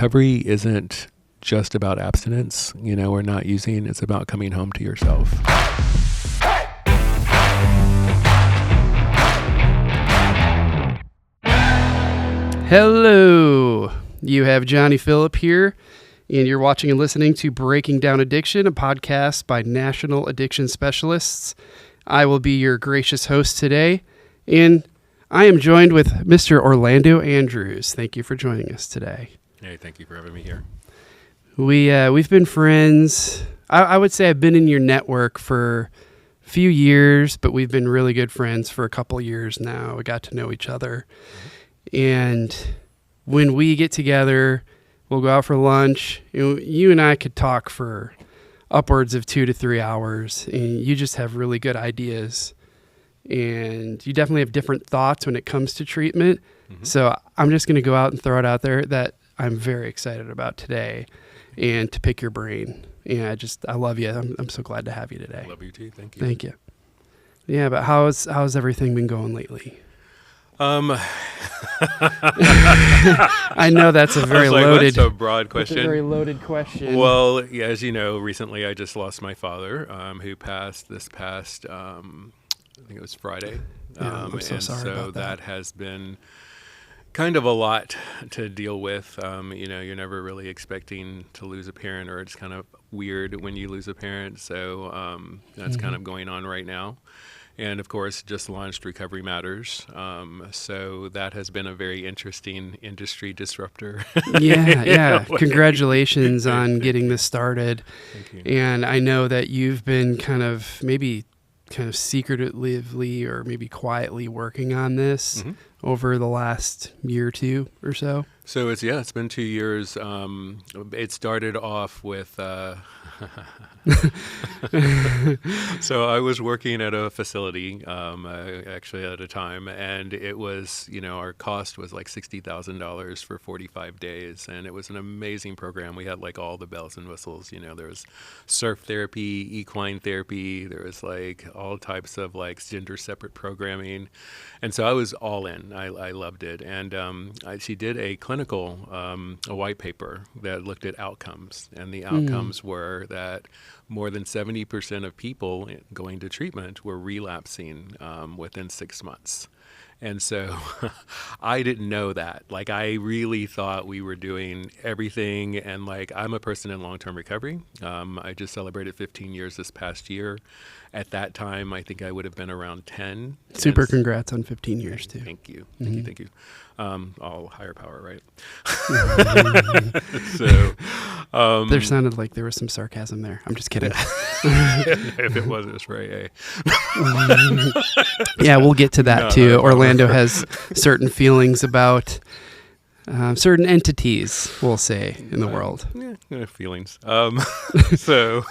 recovery isn't just about abstinence, or not using. It's about coming home to yourself. Hello, you have Johnny Phillip here, and you're watching and listening to Breaking Down Addiction, a podcast by national addiction specialists. I will be your gracious host today, and I am joined with Mr. Orlando Andrews. Thank you for joining us today. Hey, thank you for having me here. We've been friends. I would say I've been in your network for a few years, but we've been really good friends for a couple years now. We got to know each other. And when we get together, we'll go out for lunch. You and I could talk for upwards of 2 to 3 hours, and you just have really good ideas. And you definitely have different thoughts when it comes to treatment. Mm-hmm. So I'm just going to go out and throw it out there that I'm very excited about today and to pick your brain. And I love you. I'm so glad to have you today. I love you too. Thank you. Thank you. Yeah, but how's everything been going lately? I know that's a very loaded. That's a broad question. That's a very loaded question. Well, yeah, as you know, recently I just lost my father, who passed this past, I think it was Friday. Yeah, I'm so sorry about that has been kind of a lot to deal with. You're never really expecting to lose a parent, or it's kind of weird when you lose a parent. So that's kind of going on right now. And of course, just launched Recovery Matters. So that has been a very interesting industry disruptor. Yeah. Congratulations on getting this started. Thank you. And I know that you've been kind of secretively or maybe quietly working on this over the last year or two or so. So it's been 2 years. It started off with, so I was working at a facility, actually at a time, and it was, our cost was like $60,000 for 45 days. And it was an amazing program. We had like all the bells and whistles, there was surf therapy, equine therapy. There was like all types of like gender separate programming. And so I was all in. I loved it. And she did a clinical, a white paper that looked at outcomes. And the outcomes were that more than 70% of people going to treatment were relapsing within 6 months. And so I didn't know that. Like, I really thought we were doing everything. And like, I'm a person in long-term recovery. I just celebrated 15 years this past year. At that time, I think I would have been around 10. Super congrats on 15 years too. Thank you. Thank you. All higher power, right? So there sounded like there was some sarcasm there. I'm just kidding. If it was, it's right. Yeah, we'll get to that too. Orlando has certain feelings about certain entities, we'll say, in the world. Yeah, feelings. So,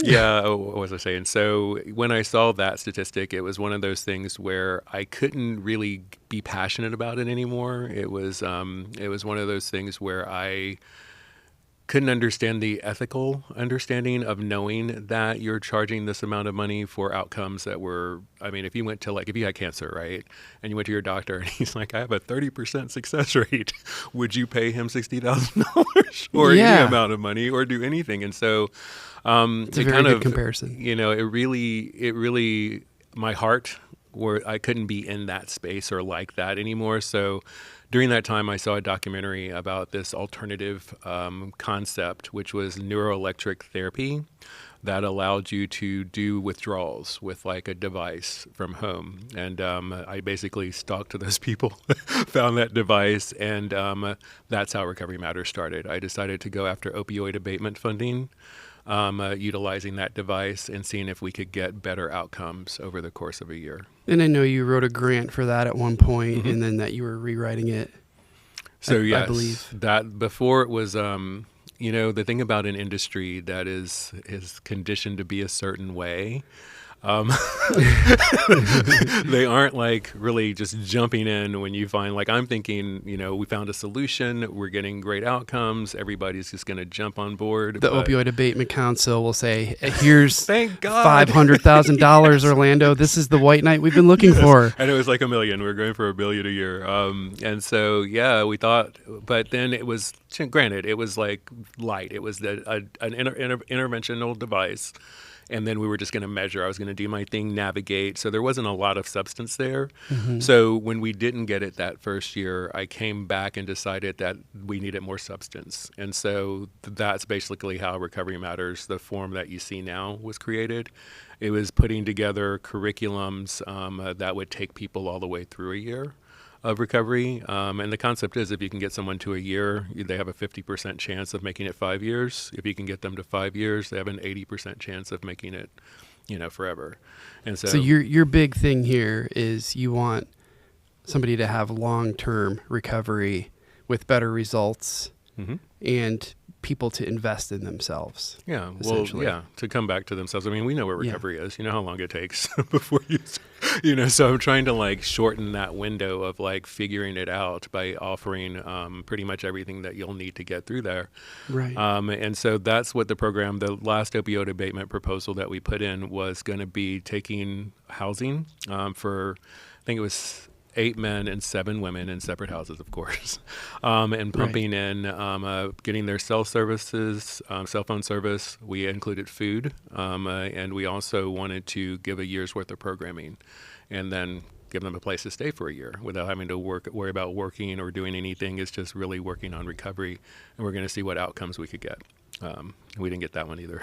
yeah, what was I saying? So when I saw that statistic, it was one of those things where I couldn't really be passionate about it anymore. It was one of those things where I couldn't understand the ethical understanding of knowing that you're charging this amount of money for outcomes that were, if you went to if you had cancer, right, and you went to your doctor and he's like, I have a 30% success rate, would you pay him $60,000 or any amount of money or do anything? And so it's a very good comparison. It really, my heart, I couldn't be in that space or like that anymore. So during that time, I saw a documentary about this alternative concept, which was neuroelectric therapy that allowed you to do withdrawals with like a device from home. And I basically stalked to those people, found that device, and that's how Recovery Matters started. I decided to go after opioid abatement funding, utilizing that device and seeing if we could get better outcomes over the course of a year. And I know you wrote a grant for that at one point, and then that you were rewriting it. So yes, I believe that before it was, the thing about an industry that is conditioned to be a certain way, They aren't like really just jumping in when you find, like, I'm thinking, we found a solution, we're getting great outcomes, everybody's just going to jump on board. The Opioid Abatement Council will say, here's thank God. $500,000, Orlando. This is the white knight we've been looking for. And it was like $1 million. We're going for $1 billion a year. And so, yeah, we thought, but then it was, granted, it was like light. It was an interventional device. And then we were just going to measure. I was going to do my thing, navigate. So there wasn't a lot of substance there. Mm-hmm. So when we didn't get it that first year, I came back and decided that we needed more substance. And so that's basically how Recovery Matters, the form that you see now, was created. It was putting together curriculums that would take people all the way through a year of recovery. And the concept is, if you can get someone to a year, they have a 50% chance of making it 5 years. If you can get them to 5 years, they have an 80% chance of making it, forever. And so your big thing here is you want somebody to have long-term recovery with better results, mm-hmm. and people to invest in themselves. Yeah, well, yeah, to come back to themselves. I mean, we know what recovery is. You know how long it takes before so I'm trying to like shorten that window of like figuring it out by offering pretty much everything that you'll need to get through there. Right. And so that's what the last opioid abatement proposal that we put in was going to be, taking housing for, I think it was 8 men and 7 women in separate houses, of course, and pumping in, getting their cell phone service. We included food, and we also wanted to give a year's worth of programming, and then give them a place to stay for a year without having to worry about working or doing anything. It's just really working on recovery, and we're going to see what outcomes we could get. We didn't get that one either,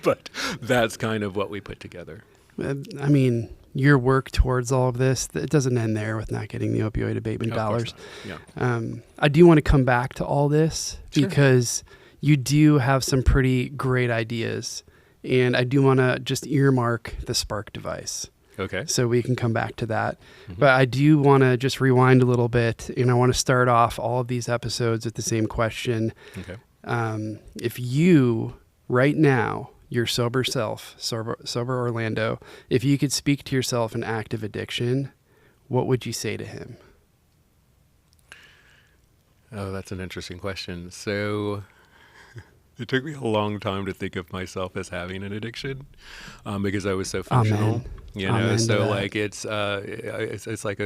but that's kind of what we put together. I mean, your work towards all of this, it doesn't end there with not getting the opioid abatement dollars. Yeah. I do want to come back to all this, sure, because you do have some pretty great ideas, and I do want to just earmark the SPARC device. Okay. So we can come back to that. Mm-hmm. But I do want to just rewind a little bit, and I want to start off all of these episodes with the same question. Okay. If you, right now, your sober self, sober Orlando, if you could speak to yourself in active addiction, what would you say to him? Oh, that's an interesting question. So it took me a long time to think of myself as having an addiction, because I was so functional. Amen. So like it's like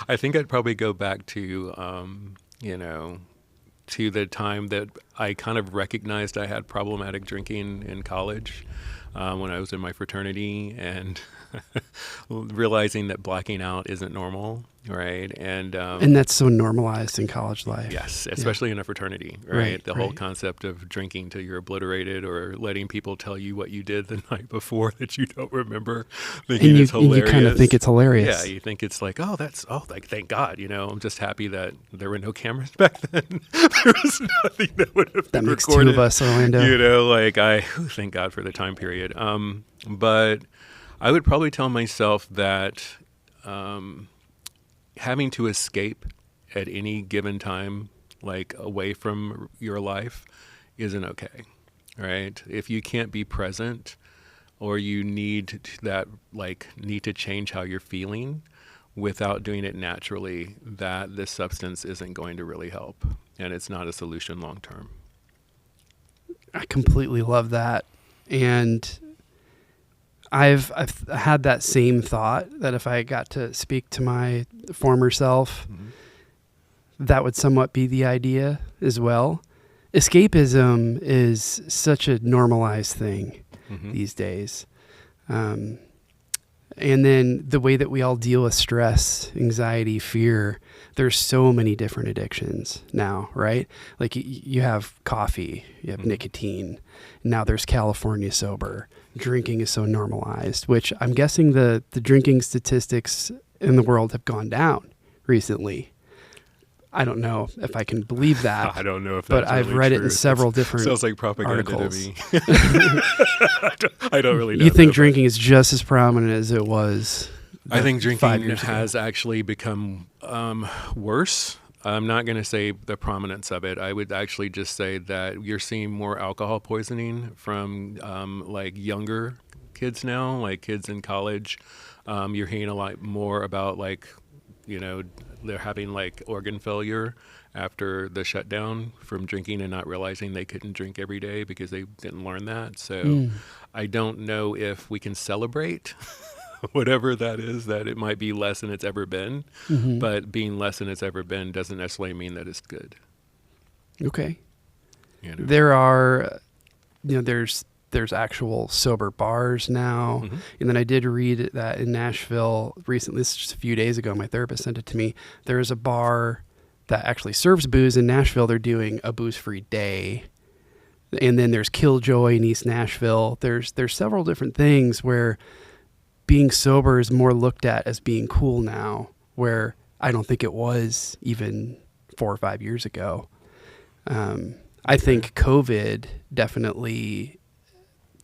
I think I'd probably go back to to the time that I kind of recognized I had problematic drinking in college, when I was in my fraternity, and realizing that blacking out isn't normal, right? And that's so normalized in college life. Yes, especially in a fraternity, right? The whole concept of drinking till you're obliterated, or letting people tell you what you did the night before that you don't remember, thinking it's hilarious. And you kind of think it's hilarious. Yeah, you think it's like, like, thank God, I'm just happy that there were no cameras back then. There was nothing that would have been recorded. That makes 2 of us, Orlando. Thank God for the time period. But I would probably tell myself that having to escape at any given time, like away from your life, isn't okay, right? If you can't be present, or you need to change how you're feeling without doing it naturally, that this substance isn't going to really help, and it's not a solution long term. I completely love that. And I've had that same thought, that if I got to speak to my former self, mm-hmm. that would somewhat be the idea as well. Escapism is such a normalized thing, mm-hmm. these days. And then the way that we all deal with stress, anxiety, fear, there's so many different addictions now, right? Like you have coffee, you have mm-hmm. nicotine, now there's California sober. Drinking is so normalized, which I'm guessing the drinking statistics in the world have gone down recently. I don't know if I can believe that. I don't know if that's but I've really read true. it in several different sounds like propaganda articles. To me. I don't really know. You think drinking is just as prominent as it was? I think drinking has actually become worse. I'm not going to say the prominence of it. I would actually just say that you're seeing more alcohol poisoning from like younger kids now, like kids in college. You're hearing a lot more about like, they're having like organ failure after the shutdown from drinking and not realizing they couldn't drink every day because they didn't learn that. So I don't know if we can celebrate whatever that is, that it might be less than it's ever been, but being less than it's ever been doesn't necessarily mean that it's good. Okay. There are, there's actual sober bars now. And then I did read that in Nashville recently, this is just a few days ago, my therapist sent it to me. There is a bar that actually serves booze in Nashville. They're doing a booze-free day. And then there's Killjoy in East Nashville. There's several different things where being sober is more looked at as being cool now, where I don't think it was even 4 or 5 years ago. I think COVID definitely,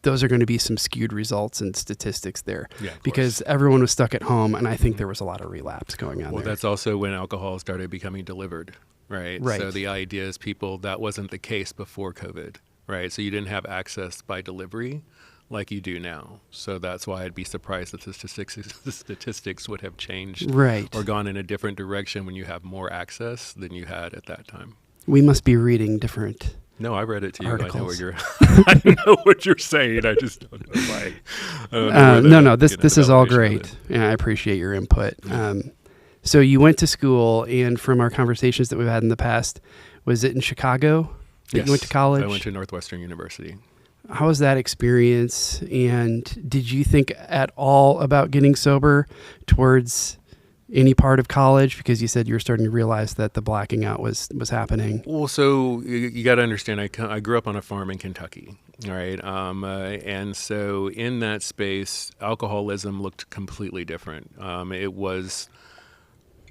those are going to be some skewed results and statistics there, because everyone was stuck at home, and I think there was a lot of relapse going on. Well, that's also when alcohol started becoming delivered, right? So the idea is that wasn't the case before COVID, right? So you didn't have access by delivery like you do now. So that's why I'd be surprised if the statistics would have changed or gone in a different direction when you have more access than you had at that time. We must be reading different No, I read it to you. articles. I know what you're saying. I just don't know why. This is all great. And I appreciate your input. So you went to school, and from our conversations that we've had in the past, was it in Chicago that you went to college? I went to Northwestern University. How was that experience? And did you think at all about getting sober towards any part of college? Because you said you were starting to realize that the blacking out was happening. Well, so you got to understand, I grew up on a farm in Kentucky, all right? And so in that space, alcoholism looked completely different. It was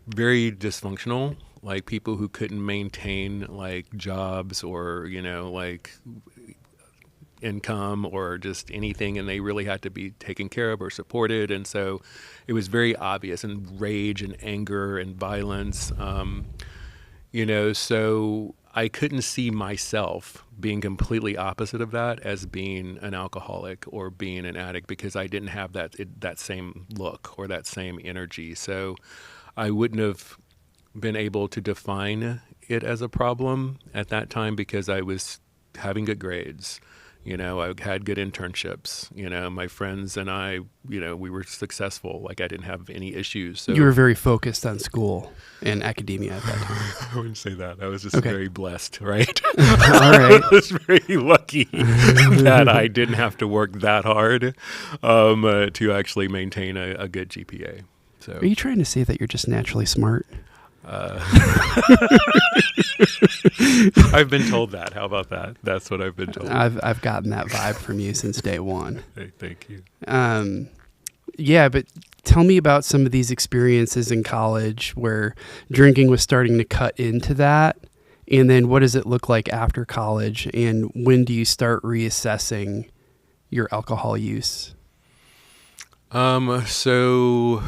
very dysfunctional, like people who couldn't maintain like jobs or, like income or just anything, and they really had to be taken care of or supported. And so it was very obvious, and rage and anger and violence, so I couldn't see myself being completely opposite of that as being an alcoholic or being an addict, because I didn't have that same look or that same energy. So I wouldn't have been able to define it as a problem at that time, because I was having good grades. I had good internships. My friends and I, we were successful. Like, I didn't have any issues. So you were very focused on school and academia at that time. I wouldn't say that. I was just very blessed, right? All right. I was very lucky that I didn't have to work that hard to actually maintain a good GPA. So, are you trying to say that you're just naturally smart? I've been told that. How about that? That's what I've been told. I've gotten that vibe from you since day one. Hey, thank you. But tell me about some of these experiences in college where drinking was starting to cut into that. And then what does it look like after college? And when do you start reassessing your alcohol use? So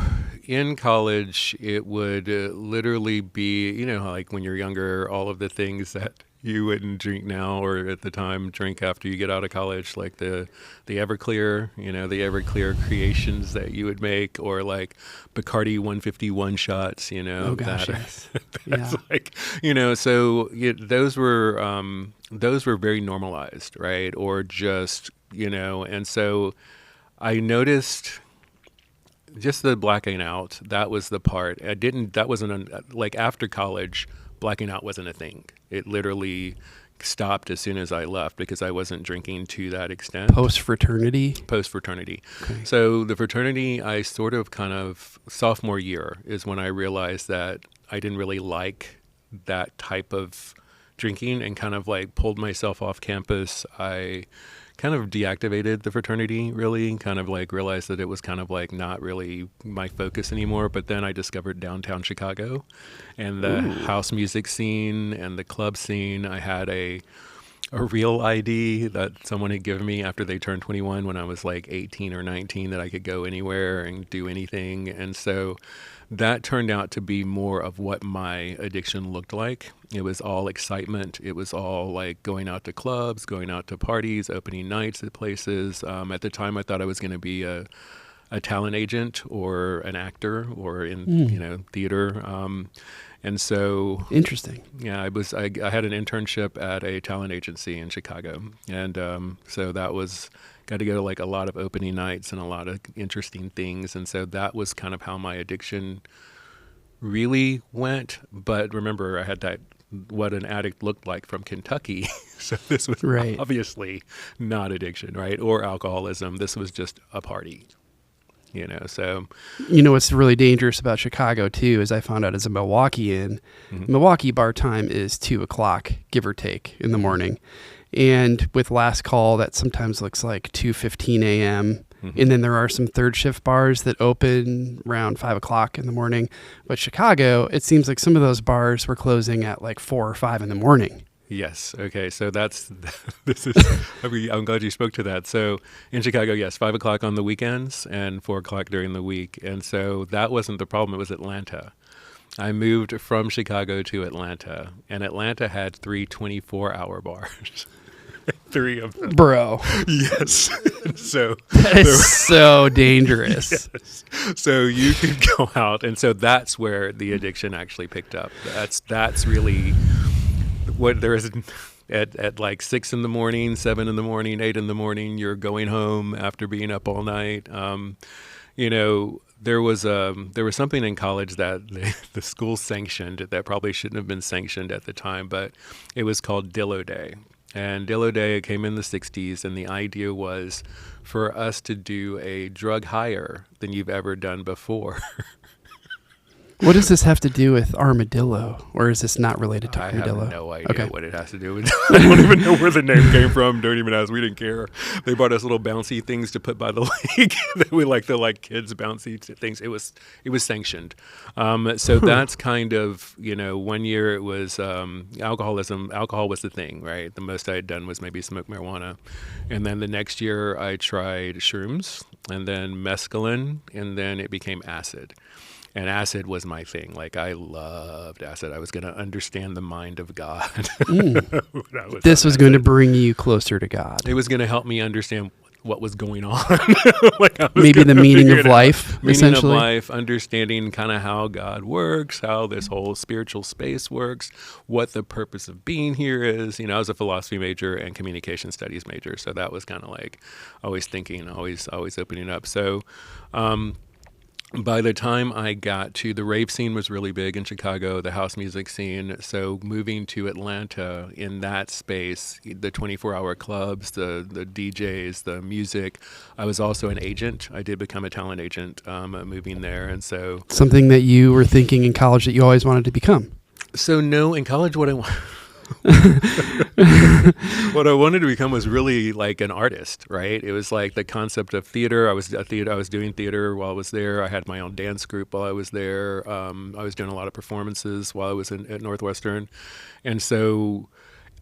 in college, it would literally be, like when you're younger, all of the things that you wouldn't drink now or at the time drink after you get out of college, like the Everclear, the Everclear creations that you would make, or like Bacardi 151 shots, Oh gosh, yes. That's like, so those were very normalized, right? Or just, and so I noticed just the blacking out. That was the part. Like after college, blacking out wasn't a thing. It literally stopped as soon as I left, because I wasn't drinking to that extent. Post-fraternity? Post-fraternity. Okay. So the fraternity, I sort of sophomore year is when I realized that I didn't really like that type of drinking, and kind of like pulled myself off campus. I kind of deactivated the fraternity, really, kind of like realized that it was kind of like not really my focus anymore. But then I discovered downtown Chicago and the house music scene and the club scene. I had a a real ID that someone had given me after they turned 21 when I was like 18 or 19, that I could go anywhere and do anything. And so that turned out to be more of what my addiction looked like. It was all excitement. It was all like going out to clubs, going out to parties, opening nights at places. At the time, I thought I was going to be a talent agent or an actor or in theater. And so Interesting. yeah, I had an internship at a talent agency in Chicago, and so that was got to go to like a lot of opening nights and a lot of interesting things, and so that was kind of how my addiction really went. But remember, I had that what an addict looked like from Kentucky, so this was Right. obviously not addiction, right, or alcoholism. This was just a party. So What's really dangerous about Chicago too, is I found out as a Milwaukeean, Milwaukee bar time is 2:00, give or take, in the morning. And with last call, that sometimes looks like 2:15 a.m. And then there are some third shift bars that open around 5:00 in the morning. But Chicago, it seems like some of those bars were closing at like 4 or 5 in the morning. Yes. Okay. So this is, I'm glad you spoke to that. So in Chicago, yes, 5:00 on the weekends and 4:00 during the week. And so that wasn't the problem. It was Atlanta. I moved from Chicago to Atlanta, and Atlanta had 3 24-hour bars. 3 of them. Bro. Yes. So That is so dangerous. Yes. So you could go out. And so that's where the addiction actually picked up. That's really what there is at like 6 in the morning, 7 in the morning, 8 in the morning. You're going home after being up all night. There was something in college that the school sanctioned that probably shouldn't have been sanctioned at the time, but it was called Dillo Day. And Dillo Day came in the 60s, and the idea was for us to do a drug higher than you've ever done before. What does this have to do with armadillo, or is this not related to armadillo? I have no idea what it has to do with. I don't even know where the name came from. Don't even ask. We didn't care. They bought us little bouncy things to put by the lake. We like the kids bouncy things. It was sanctioned. So that's kind of 1 year it was alcoholism. Alcohol was the thing, right? The most I had done was maybe smoke marijuana, and then the next year I tried shrooms, and then mescaline, and then it became acid. And acid was my thing. Like, I loved acid. I was going to understand the mind of God. This was going to bring you closer to God. It was going to help me understand what was going on. Maybe the meaning of life, essentially. Meaning of life, understanding kind of how God works, how this whole spiritual space works, what the purpose of being here is. I was a philosophy major and communication studies major. So that was kind of like always thinking, always opening up. So, by the time I got to the rave scene was really big in Chicago, the house music scene. So moving to Atlanta in that space, the 24-hour clubs, the DJs, the music. I was also an agent. I did become a talent agent moving there. And so something that you were thinking in college that you always wanted to become. So no, in college, what I wanted to become was really like an artist, right? It was like the concept of theater. I was doing theater while I was there. I had my own dance group while I was there. I was doing a lot of performances while I was at Northwestern, and so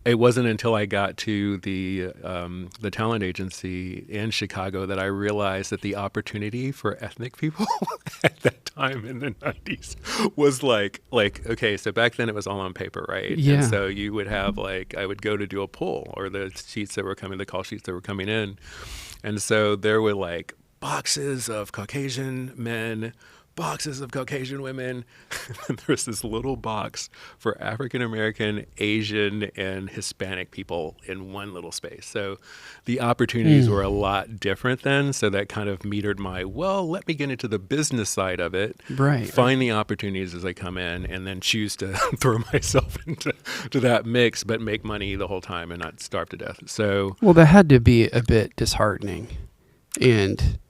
it wasn't until I got to the talent agency in Chicago that I realized that the opportunity for ethnic people at that time in the 90s was like okay, so back then it was all on paper, right? Yeah. And so you would have I would go to do a poll or the call sheets that were coming in, and so there were boxes of Caucasian men, boxes of Caucasian women. There's this little box for African American, Asian, and Hispanic people in one little space. So the opportunities were a lot different then. So that kind of metered let me get into the business side of it, right? Find the opportunities as they come in, and then choose to throw myself into that mix, but make money the whole time and not starve to death. So that had to be a bit disheartening and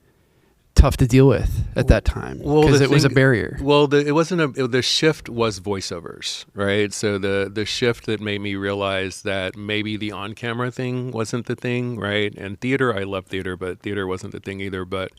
tough to deal with at that time because it was a barrier. It wasn't the shift was voiceovers, right? So the shift that made me realize that maybe the on-camera thing wasn't the thing, right? And theater, I love theater, but theater wasn't the thing either. But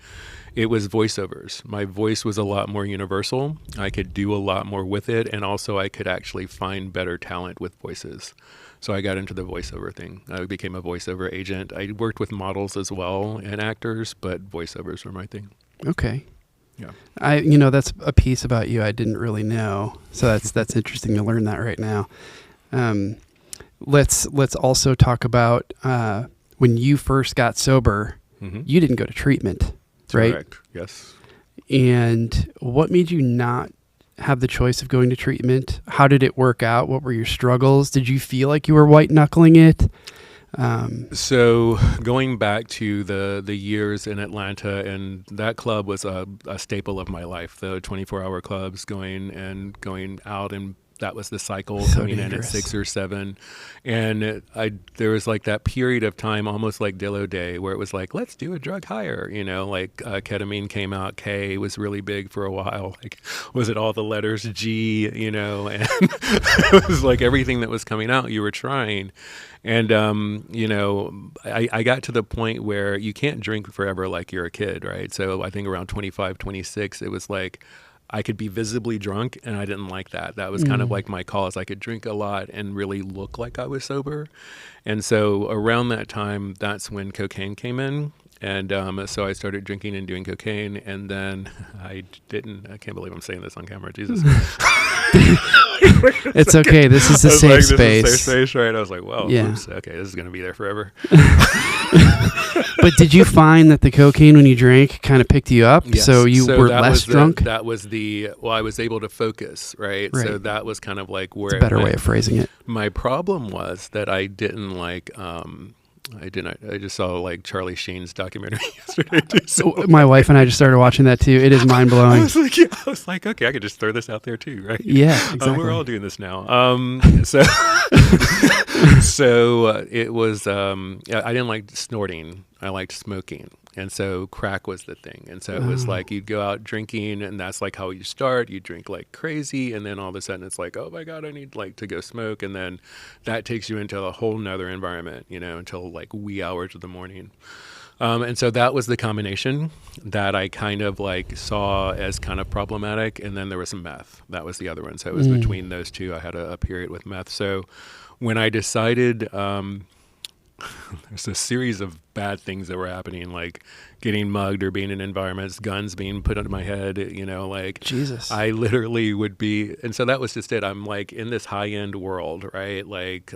it was voiceovers. My voice was a lot more universal. I could do a lot more with it, and also I could actually find better talent with voices. So I got into the voiceover thing. I became a voiceover agent. I worked with models as well and actors, but voiceovers were my thing. Okay. Yeah. That's a piece about you I didn't really know. So that's interesting to learn that right now. Let's also talk about when you first got sober, you didn't go to treatment, right? Correct. Yes. And what made you not have the choice of going to treatment? How did it work out? What were your struggles? Did you feel like you were white knuckling it? So going back to the years in Atlanta, and that club was a staple of my life, the 24-hour clubs, going out, and that was the cycle, So coming dangerous. in at 6 or 7. And there was like that period of time, almost like Dillo Day, where it was like, let's do a drug hire, ketamine came out, K was really big for a while. Like, was it all the letters G, and it was like everything that was coming out, you were trying. And, I got to the point where you can't drink forever like you're a kid, right? So I think around 25, 26, it was like, I could be visibly drunk, and I didn't like that. That was kind of like my cause. I could drink a lot and really look like I was sober. And so around that time, that's when cocaine came in. And so I started drinking and doing cocaine, and then I can't believe I'm saying this on camera, Jesus. It's okay. This is a safe space. This is a safe space, right? I was like, well, Yeah. oops, okay, this is going to be there forever. But did you find that the cocaine when you drank kind of picked you up? Yes. So you were less drunk? That was I was able to focus, right? So that was kind of like where It's a better way of phrasing it. My problem was that I didn't like, I just saw like Charlie Sheen's documentary yesterday too. So My wife and I just started watching that too. It is mind blowing. I was like, okay, I could just throw this out there too, right? Yeah, exactly. We're all doing this now. So it was, I didn't like snorting. I liked smoking. And so crack was the thing. And so it was like you'd go out drinking, and that's like how you start. You drink like crazy, and then all of a sudden it's like, oh my God, I need like to go smoke. And then that takes you into a whole nother environment, until like wee hours of the morning. And so that was the combination that I kind of like saw as kind of problematic. And then there was some meth. That was the other one. So it was between those two. I had a period with meth. So when I decided, there's a series of bad things that were happening, like getting mugged or being in environments, guns being put under my head, like Jesus. I literally would be. And so that was just it. I'm like in this high end world, right? Like,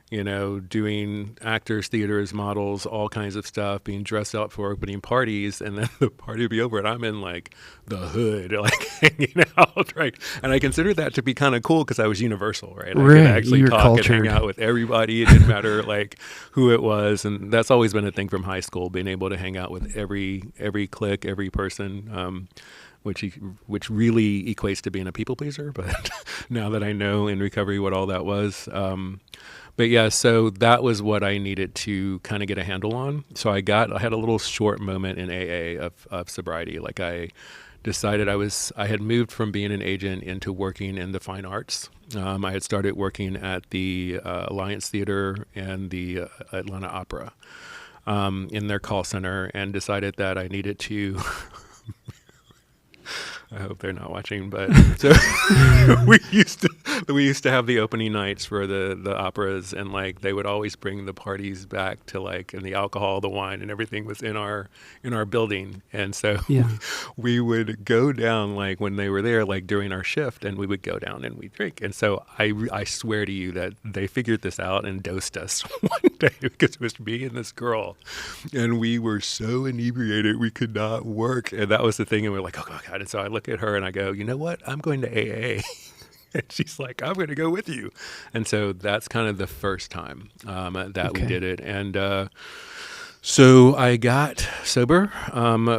doing actors, theaters, models, all kinds of stuff, being dressed up for opening parties, and then the party would be over and I'm in like the hood, like hanging out, right? And I considered that to be kind of cool because I was universal, right? I could actually talk cultured. and hang out with everybody. It didn't matter like who it was. And that's always been a thing from high school, being able to hang out with every clique, every person. Which really equates to being a people pleaser, but now that I know in recovery what all that was. But yeah, so that was what I needed to kind of get a handle on. So I had a little short moment in AA of sobriety. Like I decided I had moved from being an agent into working in the fine arts. I had started working at the Alliance Theater and the Atlanta Opera in their call center, and decided that I needed to I hope they're not watching, but so we used to have the opening nights for the operas, and like they would always bring the parties back to like, and the alcohol, the wine, and everything was in our building, and so we would go down like when they were there, like during our shift, and we would go down and we'd drink. And so I swear to you that they figured this out and dosed us one day because it was me and this girl, and we were so inebriated we could not work, and that was the thing. And we were like, oh God! And so I look at her and I go, you know what? I'm going to AA. And she's like, I'm going to go with you. And so that's kind of the first time that we did it. And so I got sober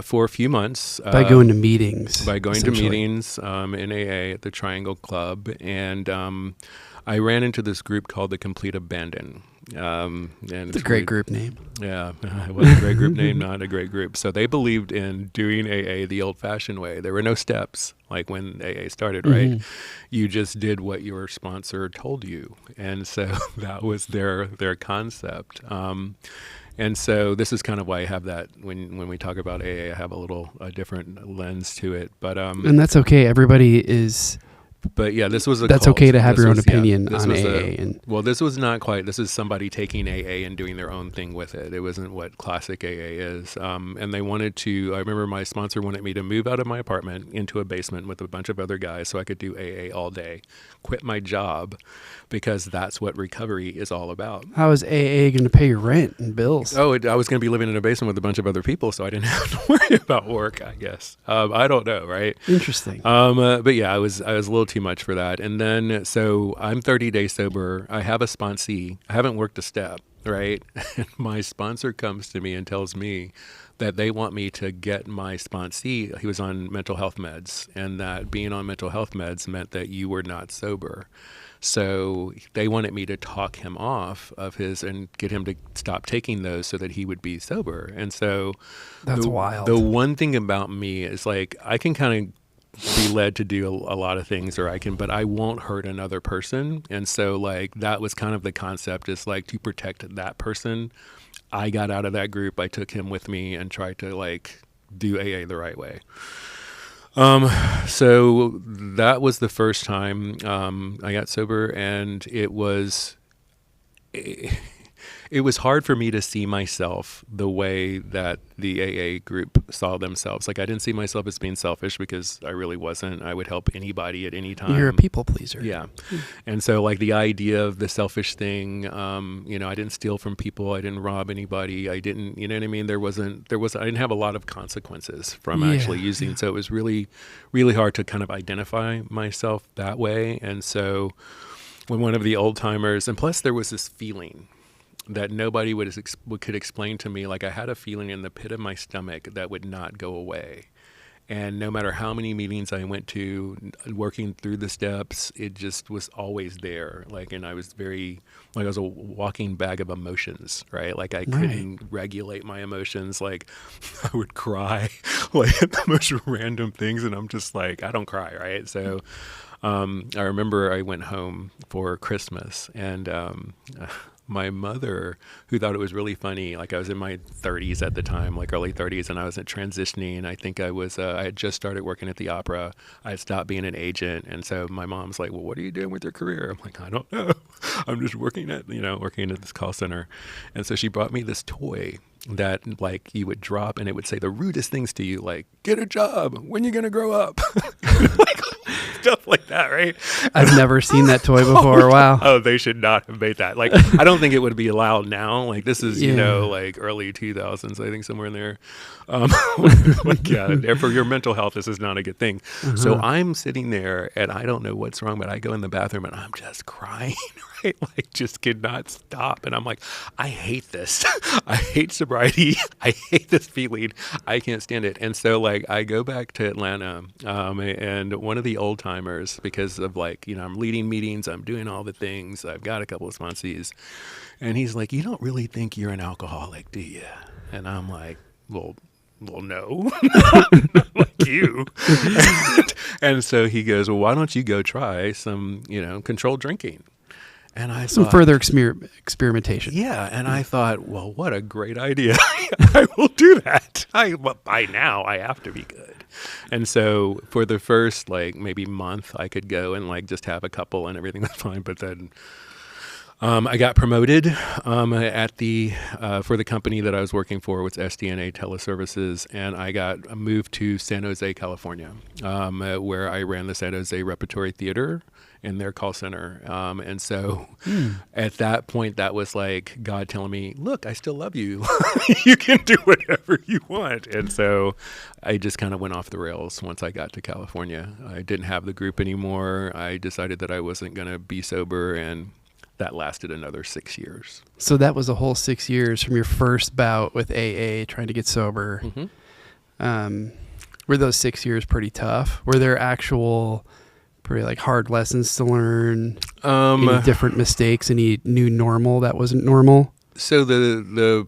for a few months. By going to meetings. By going to meetings in AA at the Triangle Club. And I ran into this group called the Complete Abandon. And it's a great group name. Yeah, it was a great group name, not a great group. So they believed in doing AA the old-fashioned way. There were no steps, like when AA started, right? You just did what your sponsor told you. And so that was their concept. And so this is kind of why I have that when we talk about AA, I have a different lens to it. And that's okay. Everybody is. But yeah, this was that's cult. okay to have this your own was, opinion yeah, on AA. Well, this was not quite. This is somebody taking AA and doing their own thing with it. It wasn't what classic AA is. And they wanted to. I remember my sponsor wanted me to move out of my apartment into a basement with a bunch of other guys so I could do AA all day, quit my job, because that's what recovery is all about. How is AA going to pay your rent and bills? I was going to be living in a basement with a bunch of other people, so I didn't have to worry about work, I guess. I don't know, right? Interesting. But yeah, I was a little too much for that. And then, so I'm 30 days sober. I have a sponsee. I haven't worked a step, right? And my sponsor comes to me and tells me that they want me to get my sponsee. He was on mental health meds, and that being on mental health meds meant that you were not sober. So they wanted me to talk him off of his and get him to stop taking those so that he would be sober. And so that's wild. The one thing about me is like, I can kind of be led to do a lot of things, but I won't hurt another person. And so like, that was kind of the concept, is like to protect that person. I got out of that group. I took him with me and tried to like do AA the right way. So that was the first time I got sober, and it was hard for me to see myself the way that the AA group saw themselves. Like, I didn't see myself as being selfish, because I really wasn't. I would help anybody at any time. You're a people pleaser. Yeah. And so like the idea of the selfish thing, I didn't steal from people. I didn't rob anybody. I didn't, you know what I mean? I didn't have a lot of consequences from actually using. So it was really, really hard to kind of identify myself that way. And so when one of the old timers, and plus there was this feeling that nobody could explain to me. Like, I had a feeling in the pit of my stomach that would not go away. And no matter how many meetings I went to, working through the steps, it just was always there. Like, and I was I was a walking bag of emotions, right? Like, I couldn't regulate my emotions. Like, I would cry like at the most random things, and I'm just like, I don't cry, right? So I remember I went home for Christmas, and my mother, who thought it was really funny, like I was in my 30s at the time, like early 30s, and I was transitioning. I think I had just started working at the opera. I had stopped being an agent. And so my mom's like, well, what are you doing with your career? I'm like, I don't know. I'm just working at this call center. And so she brought me this toy that like you would drop, and it would say the rudest things to you, like, get a job, when you going to grow up? Like, stuff like that, right? I've never seen that toy before. Wow. Oh, they should not have made that. Like, I don't think it would be allowed now. Like, this is, like early 2000s, I think, somewhere in there. For your mental health, this is not a good thing. Uh-huh. So I'm sitting there, and I don't know what's wrong, but I go in the bathroom, and I'm just crying, right? Like, just could not stop. And I'm like, I hate this. I hate sobriety. I hate this feeling. I can't stand it. And so, like, I go back to Atlanta, and one of the old timers, because of like, I'm leading meetings, I'm doing all the things, I've got a couple of sponsees, and he's like, you don't really think you're an alcoholic, do you? And I'm like, well, no, not like you. And so he goes, well, why don't you go try some, controlled drinking? And I some thought, further experimentation. Yeah. And I thought, well, what a great idea. I will do that. By now I have to be good. And so for the first like maybe month, I could go and like just have a couple and everything was fine. But then I got promoted for the company that I was working for, which was SDNA Teleservices, and I got moved to San Jose, California, where I ran the San Jose Repertory Theater in their call center. And so at that point, that was like God telling me, look, I still love you. You can do whatever you want. And so I just kind of went off the rails once I got to California. I didn't have the group anymore. I decided that I wasn't going to be sober, and that lasted another 6 years. So that was a whole 6 years from your first bout with AA, trying to get sober. Mm-hmm. Were those 6 years pretty tough? Were there actual pretty like hard lessons to learn? Any different mistakes? Any new normal that wasn't normal? So the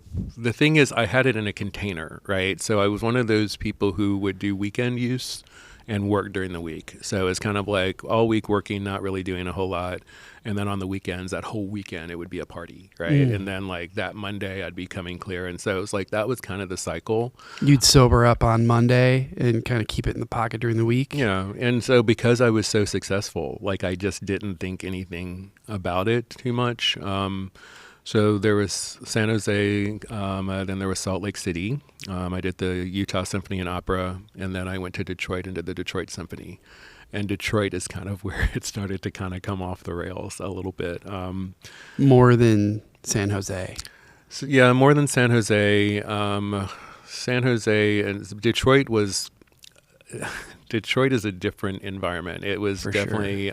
thing is, I had it in a container, right? So I was one of those people who would do weekend use and work during the week. So it's kind of like all week working, not really doing a whole lot. And then on the weekends, that whole weekend, it would be a party, right? And then like that Monday, I'd be coming clear. And so it was like, that was kind of the cycle. You'd sober up on Monday and kind of keep it in the pocket during the week. Yeah. And so because I was so successful, like I just didn't think anything about it too much. So there was San Jose, then there was Salt Lake City. I did the Utah Symphony and Opera, and then I went to Detroit and did the Detroit Symphony. And Detroit is kind of where it started to kind of come off the rails a little bit. More than San Jose. So, yeah, more than San Jose. San Jose and Detroit was... Detroit is a different environment. It was definitely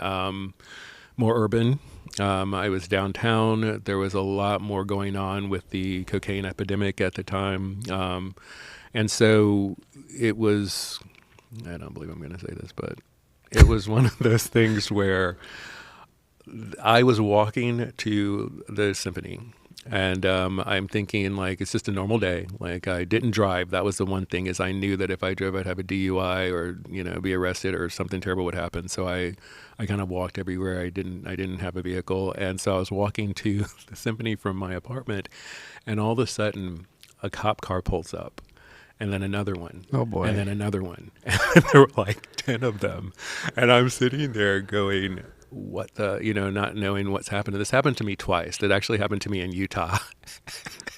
more urban. I was downtown. There was a lot more going on with the cocaine epidemic at the time. And so it was... I don't believe I'm going to say this, but... It was one of those things where I was walking to the symphony and I'm thinking like, it's just a normal day. Like I didn't drive. That was the one thing is I knew that if I drove, I'd have a DUI or, you know, be arrested or something terrible would happen. So I kind of walked everywhere. I didn't have a vehicle. And so I was walking to the symphony from my apartment and all of a sudden a cop car pulls up. And then another one. Oh, boy. And then another one. And there were like 10 of them. And I'm sitting there going, what the, you know, not knowing what's happened. This happened to me twice. That actually happened to me in Utah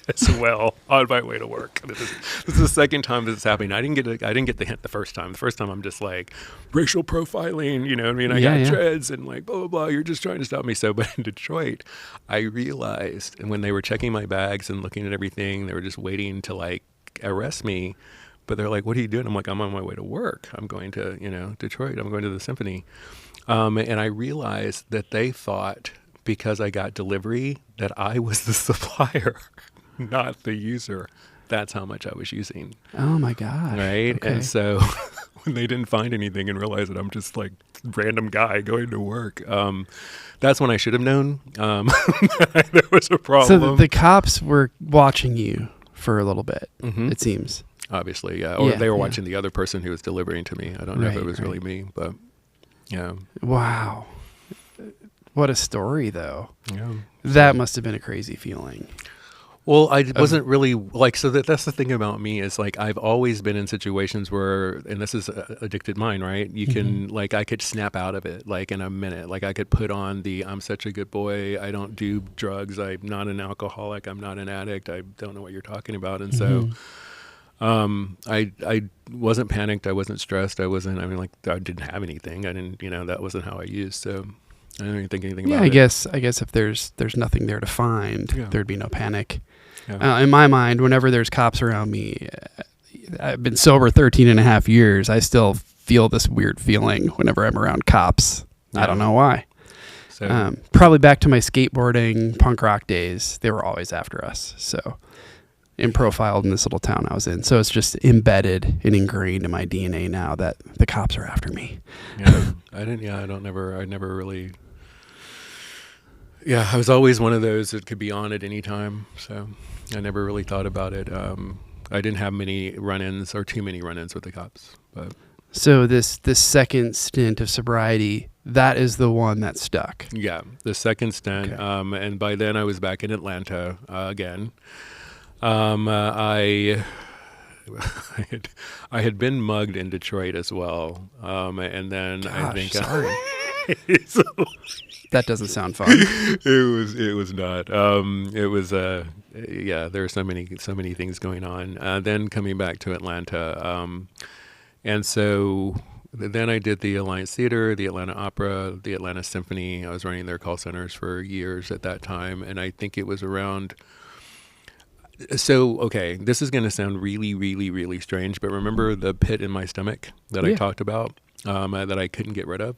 as well on my way to work. This is the second time this is happening. I didn't get the hint the first time. The first time I'm just like, racial profiling, you know what I mean? I got dreads and like, blah, blah, blah. You're just trying to stop me. So, but in Detroit, I realized, and when they were checking my bags and looking at everything, they were just waiting to like, arrest me, but they're like, what are you doing? I'm like, I'm on my way to work. I'm going to, you know, Detroit. I'm going to the symphony. And I realized that they thought because I got delivery that I was the supplier, not the user. That's how much I was using. Oh my gosh. Right. Okay. And so when they didn't find anything and realized that I'm just like random guy going to work, that's when I should have known there was a problem. So the cops were watching you for a little bit, it seems. Obviously, yeah. Or they were watching the other person who was delivering to me. I don't know if it was really me, but yeah. Wow. What a story, though. Yeah. That must have been a crazy feeling. Well, I wasn't really like, so that's the thing about me is like, I've always been in situations where, and this is addicted mind, right? You can like, I could snap out of it like in a minute. Like I could put on I'm such a good boy. I don't do drugs. I'm not an alcoholic. I'm not an addict. I don't know what you're talking about. And so, I wasn't panicked. I wasn't stressed. I didn't have anything. I didn't, you know, that wasn't how I used. So I didn't even think anything about it. I guess if there's nothing there to find, there'd be no panic. Yeah. In my mind, whenever there's cops around me, I've been sober 13 and a half years. I still feel this weird feeling whenever I'm around cops. I don't know why. So, probably back to my skateboarding punk rock days. They were always after us. So, and profiled in this little town I was in. So it's just embedded and ingrained in my DNA now that the cops are after me. Yeah, I never really. Yeah, I was always one of those that could be on at any time. So I never really thought about it. I didn't have many run-ins or too many run-ins with the cops. But so this second stint of sobriety, that is the one that stuck. Yeah, the second stint. Okay. And by then I was back in Atlanta again. I had been mugged in Detroit as well. And then Gosh, I think sorry. That doesn't sound fun. It was not. It was there were so many things going on. Then coming back to Atlanta, and so then I did the Alliance Theater, the Atlanta Opera, the Atlanta Symphony. I was running their call centers for years at that time, and I think it was around. So, okay, this is going to sound really, really, really strange, but remember the pit in my stomach that I talked about, that I couldn't get rid of?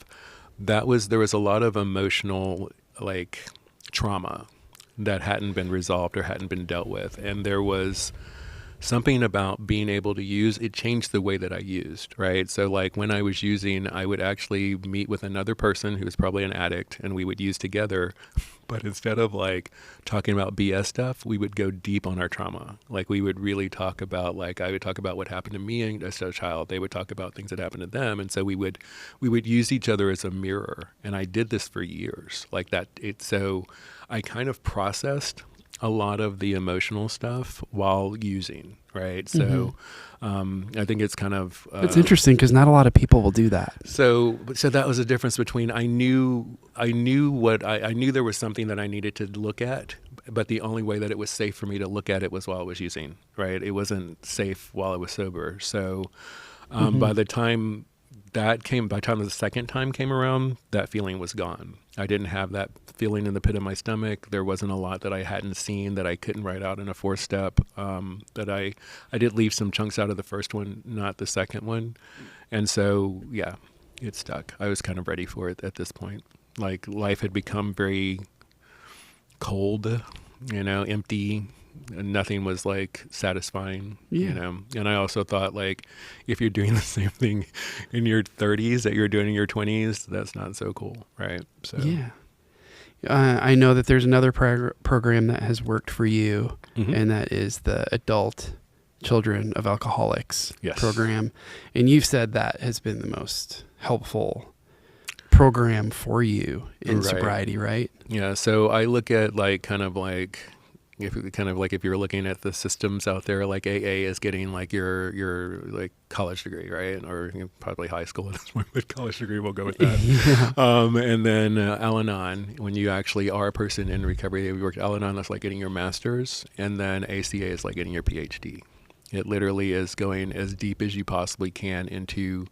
There was a lot of emotional, trauma that hadn't been resolved or hadn't been dealt with. And there was something about being able to use, it changed the way that I used, right? So like when I was using, I would actually meet with another person who was probably an addict, and we would use together. But instead of like talking about BS stuff, we would go deep on our trauma. Like we would really talk about, like I would talk about what happened to me as a child. They would talk about things that happened to them. And so we would use each other as a mirror. And I did this for years like that. So I kind of processed a lot of the emotional stuff while using, right? So I think it's kind of... it's interesting because not a lot of people will do that. So that was the difference between I knew there was something that I needed to look at, but the only way that it was safe for me to look at it was while I was using, right? It wasn't safe while I was sober. So by the time the second time came around, that feeling was gone. I didn't have that feeling in the pit of my stomach. There wasn't a lot that I hadn't seen that I couldn't write out in a 4-step. That I did leave some chunks out of the first one, not the second one. And so, yeah, it stuck. I was kind of ready for it at this point. Like life had become very cold, empty. And nothing was like satisfying, And I also thought like, if you're doing the same thing in your 30s that you're doing in your 20s, that's not so cool, right? So yeah, I know that there's another program that has worked for you, and that is the Adult Children of Alcoholics program, and you've said that has been the most helpful program for you in sobriety, right? Yeah. So I look at like if you're looking at the systems out there, like AA is getting like your like college degree, right? Or probably high school at this point, but college degree, we'll go with that. And then Al-Anon, when you actually are a person in recovery, you work at Al-Anon, that's like getting your master's. And then ACA is like getting your PhD. It literally is going as deep as you possibly can into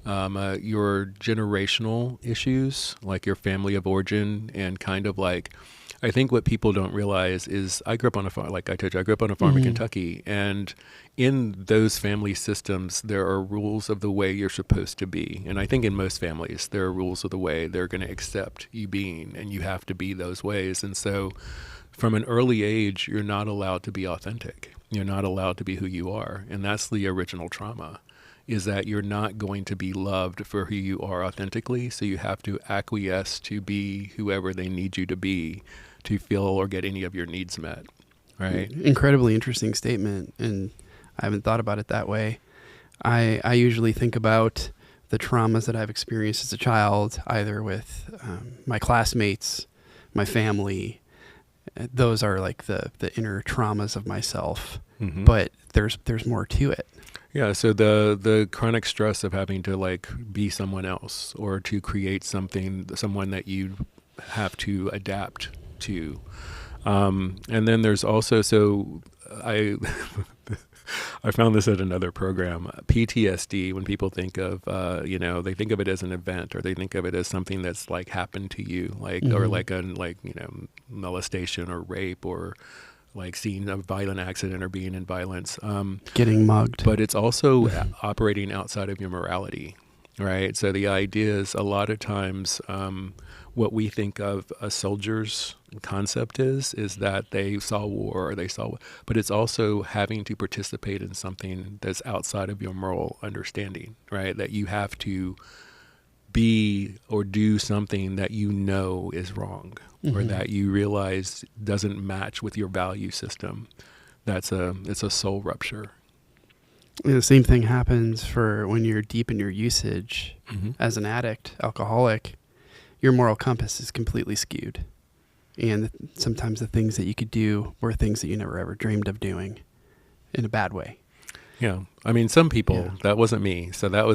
your generational issues, like your family of origin, and kind of like, I think what people don't realize is I grew up on a farm, like I told you, I grew up on a farm in Kentucky, and in those family systems, there are rules of the way you're supposed to be. And I think in most families, there are rules of the way they're going to accept you being, and you have to be those ways. And so from an early age, you're not allowed to be authentic. You're not allowed to be who you are. And that's the original trauma, is that you're not going to be loved for who you are authentically. So you have to acquiesce to be whoever they need you to be to feel or get any of your needs met, right? Incredibly interesting statement, and I haven't thought about it that way. I usually think about the traumas that I've experienced as a child, either with my classmates, my family. Those are like the inner traumas of myself, but there's more to it. Yeah, so the chronic stress of having to like be someone else or to create someone that you have to adapt to. And then there's also, so I found this at another program, PTSD, when people think of, they think of it as an event, or they think of it as something that's like happened to you, like, or like molestation or rape, or like seeing a violent accident or being in violence. Getting mugged. But it's also operating outside of your morality, right? So the idea is a lot of times what we think of a soldier's concept is that they saw war, or but it's also having to participate in something that's outside of your moral understanding, right? That you have to be or do something that you know is wrong, or that you realize doesn't match with your value system. It's a soul rupture. The same thing happens for when you're deep in your usage as an addict, alcoholic. Your moral compass is completely skewed. And sometimes the things that you could do were things that you never ever dreamed of doing in a bad way. Yeah. I mean, some people, that wasn't me. So that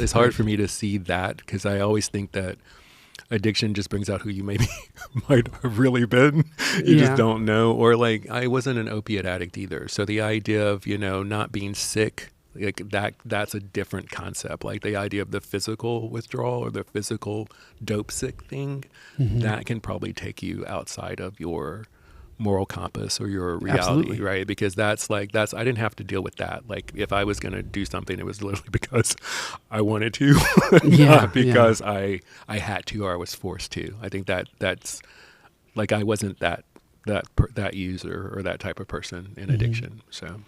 it's hard for me to see that, because I always think that addiction just brings out who you maybe might have really been. You just don't know. Or like, I wasn't an opiate addict either. So the idea of, not being sick, like that's a different concept. Like the idea of the physical withdrawal or the physical dope sick thing, that can probably take you outside of your moral compass or your reality, right? Because I didn't have to deal with that. Like if I was going to do something, it was literally because I wanted to, not because I had to or I was forced to. I think that's like, I wasn't that user or that type of person in addiction. So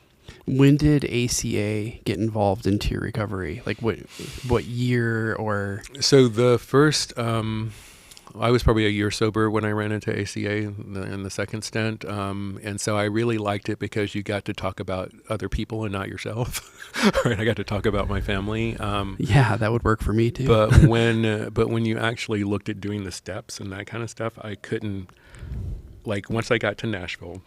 When did ACA get involved into your recovery? Like what year or? So the first, I was probably a year sober when I ran into ACA in the second stint. And so I really liked it because you got to talk about other people and not yourself. Right? I got to talk about my family. Yeah, that would work for me too. But when you actually looked at doing the steps and that kind of stuff, I couldn't, like once I got to Nashville,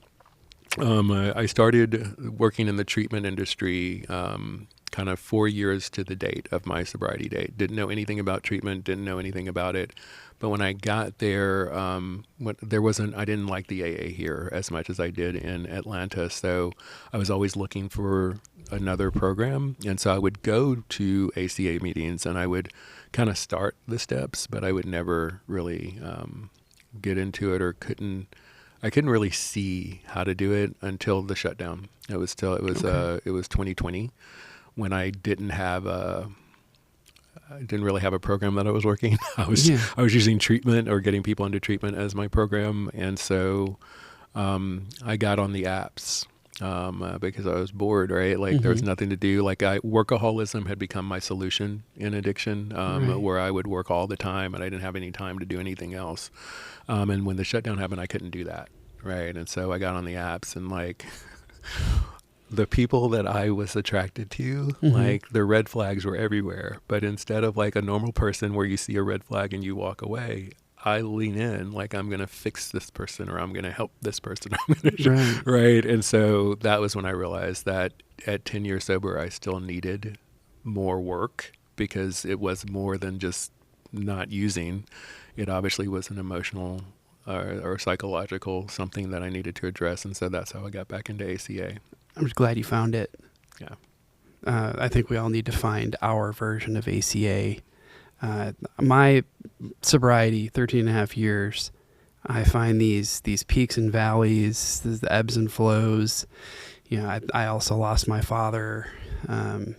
I started working in the treatment industry kind of 4 years to the date of my sobriety date. Didn't know anything about treatment, didn't know anything about it. But when I got there, I didn't like the AA here as much as I did in Atlanta. So I was always looking for another program. And so I would go to ACA meetings and I would kind of start the steps, but I would never really get into it I couldn't really see how to do it until the shutdown. It was 2020 when I didn't really have a program that I was working. I was using treatment or getting people into treatment as my program. And so I got on the apps because I was bored, right? Like there was nothing to do. Like workaholism had become my solution in addiction, where I would work all the time and I didn't have any time to do anything else. And when the shutdown happened, I couldn't do that, right? And so I got on the apps and like the people that I was attracted to, like the red flags were everywhere. But instead of like a normal person where you see a red flag and you walk away, I lean in like I'm going to fix this person or I'm going to help this person. Right. And so that was when I realized that at 10 years sober, I still needed more work because it was more than just not using. It obviously was an emotional or psychological something that I needed to address. And so that's how I got back into ACA. I'm just glad you found it. Yeah. I think we all need to find our version of ACA. My sobriety, 13 and a half years, I find these peaks and valleys, the ebbs and flows. You know, I also lost my father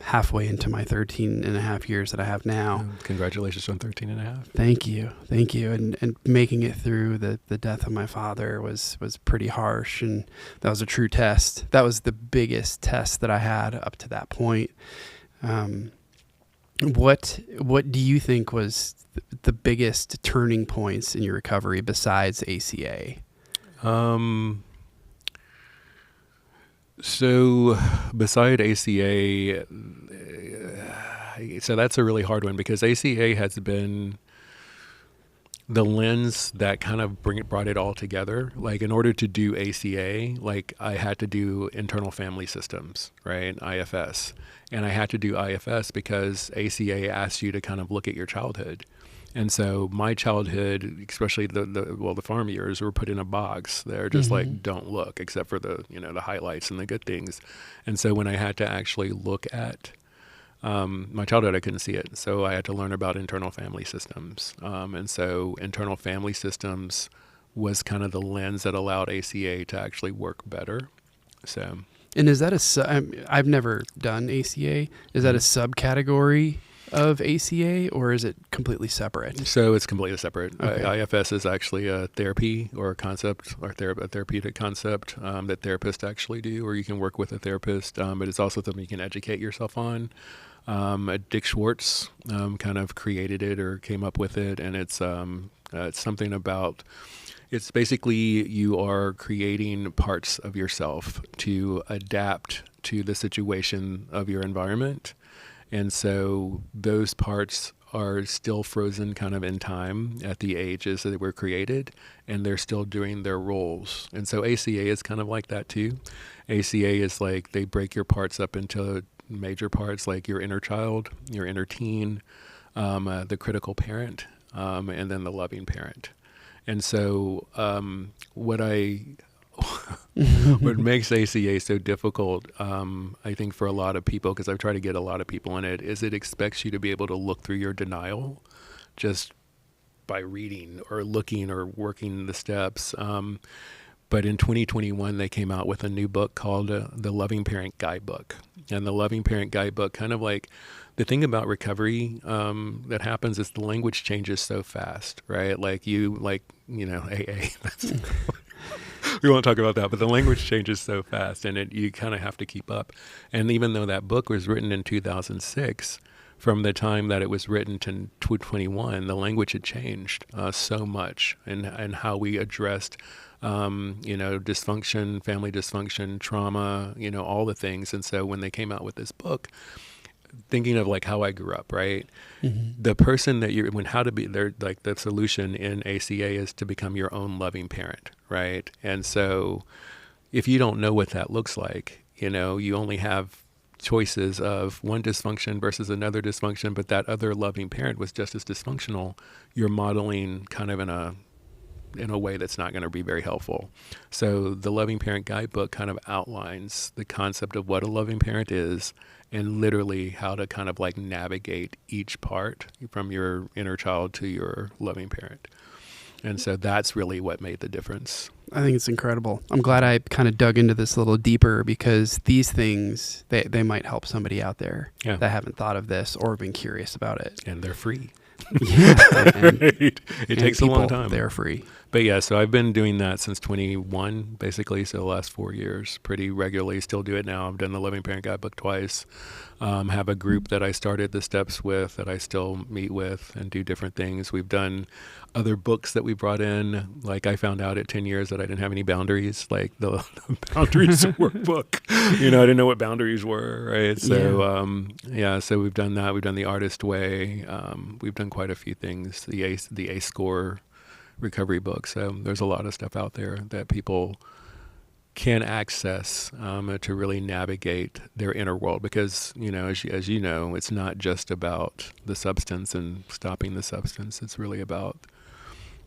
halfway into my 13 and a half years that I have now. Congratulations on 13 and a half. Thank you. And making it through the death of my father was pretty harsh, and that was a true test. That was the biggest test that I had up to that point. What do you think was the biggest turning points in your recovery besides ACA? So beside ACA, so that's a really hard one because ACA has been the lens that kind of brought it all together. Like in order to do ACA, like I had to do internal family systems, right? IFS. And I had to do IFS because ACA asks you to kind of look at your childhood. And so my childhood, especially the farm years, were put in a box. They're just like, don't look, except for the highlights and the good things. And so when I had to actually look at my childhood, I couldn't see it. So I had to learn about internal family systems. And so internal family systems was kind of the lens that allowed ACA to actually work better. So. And is that I've never done ACA. Is that a subcategory of ACA, or is it completely separate? So it's completely separate. Okay. IFS is actually a therapy or a concept or a therapeutic concept that therapists actually do, or you can work with a therapist, but it's also something you can educate yourself on. Dick Schwartz kind of created it or came up with it, and it's something about, it's basically you are creating parts of yourself to adapt to the situation of your environment. And so those parts are still frozen kind of in time at the ages that were created, and they're still doing their roles. And so ACA is kind of like that too. ACA is like they break your parts up into major parts, like your inner child, your inner teen, the critical parent, and then the loving parent. And so what makes ACA so difficult, I think for a lot of people, because I've tried to get a lot of people in it, is it expects you to be able to look through your denial just by reading or looking or working the steps. But in 2021, they came out with a new book called The Loving Parent Guidebook. And the Loving Parent Guidebook, kind of like the thing about recovery that happens is the language changes so fast, right? AA. we won't talk about that, but the language changes so fast, and you kind of have to keep up. And even though that book was written in 2006, from the time that it was written to 2021, the language had changed so much, and how we addressed, dysfunction, family dysfunction, trauma, all the things. And so when they came out with this book, thinking of like how I grew up, right? Mm-hmm. The person that the solution in ACA is to become your own loving parent, right? And so if you don't know what that looks like, you only have choices of one dysfunction versus another dysfunction, but that other loving parent was just as dysfunctional. You're modeling kind of in a way that's not going to be very helpful. So the Loving Parent Guidebook kind of outlines the concept of what a loving parent is, and literally how to kind of like navigate each part from your inner child to your loving parent. And so that's really what made the difference. I think it's incredible. I'm glad I kind of dug into this a little deeper, because these things, they might help somebody out there that haven't thought of this or been curious about it. And they're free. Yeah. Right. It takes a long time. They're free. But yeah, so I've been doing that since 21, basically. So the last 4 years, pretty regularly. Still do it now. I've done the Loving Parent Guidebook twice. Have a group that I started the steps with that I still meet with and do different things. We've done other books that we brought in. Like I found out at 10 years that I didn't have any boundaries, like the boundaries workbook. I didn't know what boundaries were, right? So so we've done that. We've done the Artist Way. We've done quite a few things. The ACE score recovery book. So there's a lot of stuff out there that people can access to really navigate their inner world, because as you know, it's not just about the substance and stopping the substance. It's really about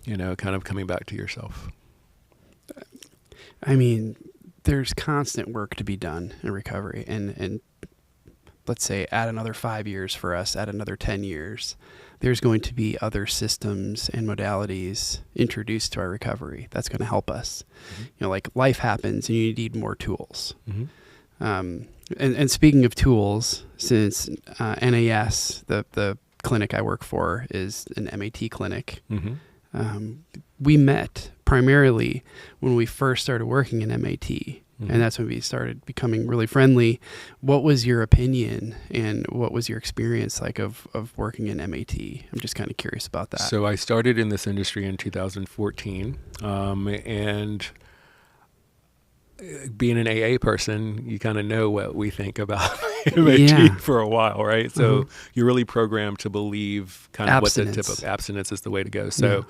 kind of coming back to yourself. I mean, there's constant work to be done in recovery, and let's say add another 5 years for us, add another 10 years, there's going to be other systems and modalities introduced to our recovery that's going to help us. Mm-hmm. Like life happens and you need more tools. Mm-hmm. And speaking of tools, since NAS, the clinic I work for, is an MAT clinic, mm-hmm. We met primarily when we first started working in MAT. Mm-hmm. And that's when we started becoming really friendly. What was your opinion and what was your experience like of working in MAT? I'm just kind of curious about that. So I started in this industry in 2014, and being an AA person, you kind of know what we think about MAT for a while, right? So mm-hmm. you're really programmed to believe kind of abstinence. What the tip of abstinence is the way to go. So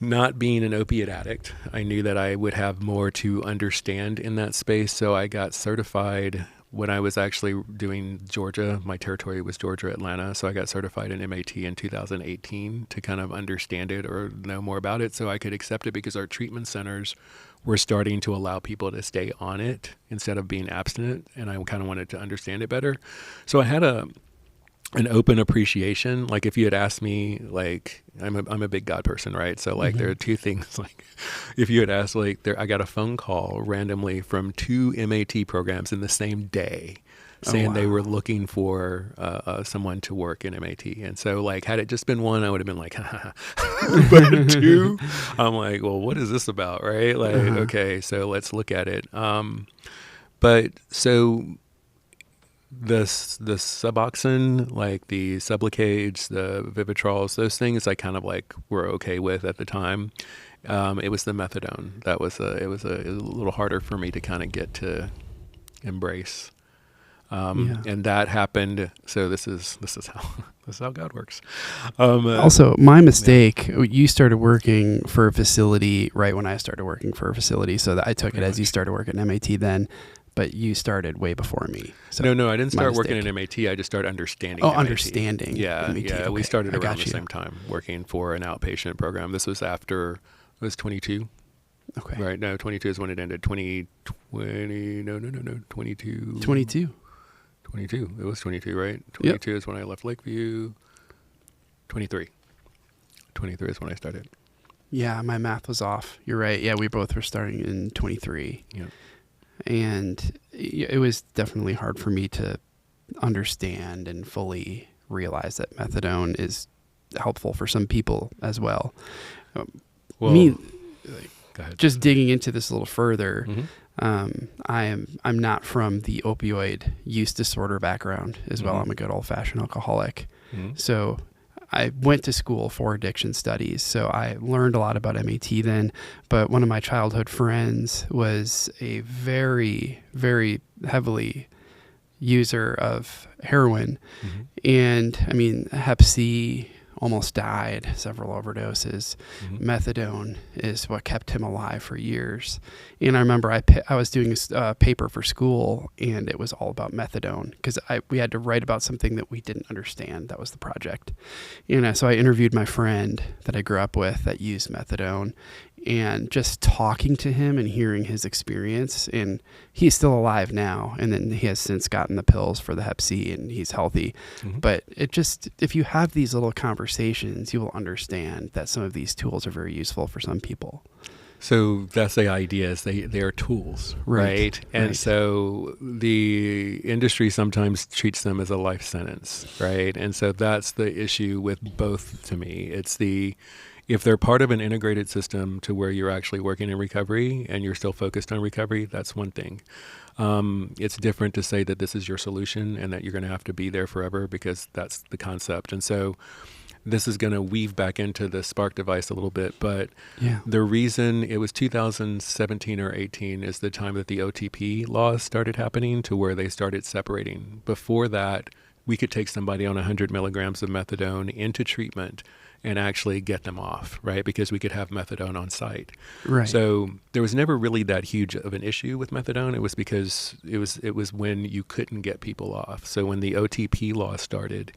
not being an opiate addict, I knew that I would have more to understand in that space. So I got certified when I was actually doing Georgia. My territory was Georgia, Atlanta. So I got certified in MAT in 2018 to kind of understand it or know more about it so I could accept it, because our treatment centers were starting to allow people to stay on it instead of being abstinent. And I kind of wanted to understand it better. So I had an open appreciation. Like if you had asked me, like I'm a big God person, right? So like mm-hmm. there are two things. Like if you had asked, I got a phone call randomly from 2 MAT programs in the same day saying they were looking for someone to work in MAT. And so like had it just been one, I would have been like, but 2, I'm like, well, what is this about, right? Like, okay, so let's look at it. But so the Suboxone, like the Sublocades, the Vivitrol, those things I kind of like were okay with at the time. It was the methadone that was it was a little harder for me to kind of get to embrace. And that happened. So this is how God works. Also, my mistake. You started working for a facility right when I started working for a facility, so that I took it as you started working at MAT then. But you started way before me. So no, I didn't start working in MAT. I just started understanding. MAT. Understanding. Yeah, MAT. yeah. Okay. We started around the same time working for an outpatient program. This was after, it was 22. Okay. Right. No, 22 is when it ended. 2020. No. 22. 22. 22. It was 22, right? 22 is when I left Lakeview. 23. 23 is when I started. Yeah, my math was off. You're right. Yeah, we both were starting in 23. Yeah. And it was definitely hard for me to understand and fully realize that methadone is helpful for some people as well. Go ahead. just digging into this a little further, Mm-hmm. I'm not from the opioid use disorder background as well. Mm-hmm. I'm a good old fashioned alcoholic. Mm-hmm. So I went to school for addiction studies. So I learned a lot about MAT then, but one of my childhood friends was a very, very heavily user of heroin. Mm-hmm. And I mean, Hep C, almost died, several overdoses. Mm-hmm. Methadone is what kept him alive for years. And I remember I was doing a paper for school, and it was all about methadone because we had to write about something that we didn't understand. That was the project. And so I interviewed my friend that I grew up with that used methadone, and just talking to him and hearing his experience. And he's still alive now, and then he has since gotten the pills for the Hep C, and he's healthy. Mm-hmm. But it just, if you have these little conversations, you will understand that some of these tools are very useful for some people. So that's the idea, is they are tools, right? And right. so the industry sometimes treats them as a life sentence, right? And so that's the issue with both to me. It's if they're part of an integrated system to where you're actually working in recovery and you're still focused on recovery, that's one thing. It's different to say that this is your solution and that you're going to have to be there forever, because that's the concept. And so this is going to weave back into the SPARC device a little bit, but the reason it was 2017 or 18 is the time that the OTP laws started happening, to where they started separating. Before that, we could take somebody on 100 milligrams of methadone into treatment and actually get them off, right? Because we could have methadone on site. Right. So there was never really that huge of an issue with methadone. It was because it was when you couldn't get people off. So when the OTP law started,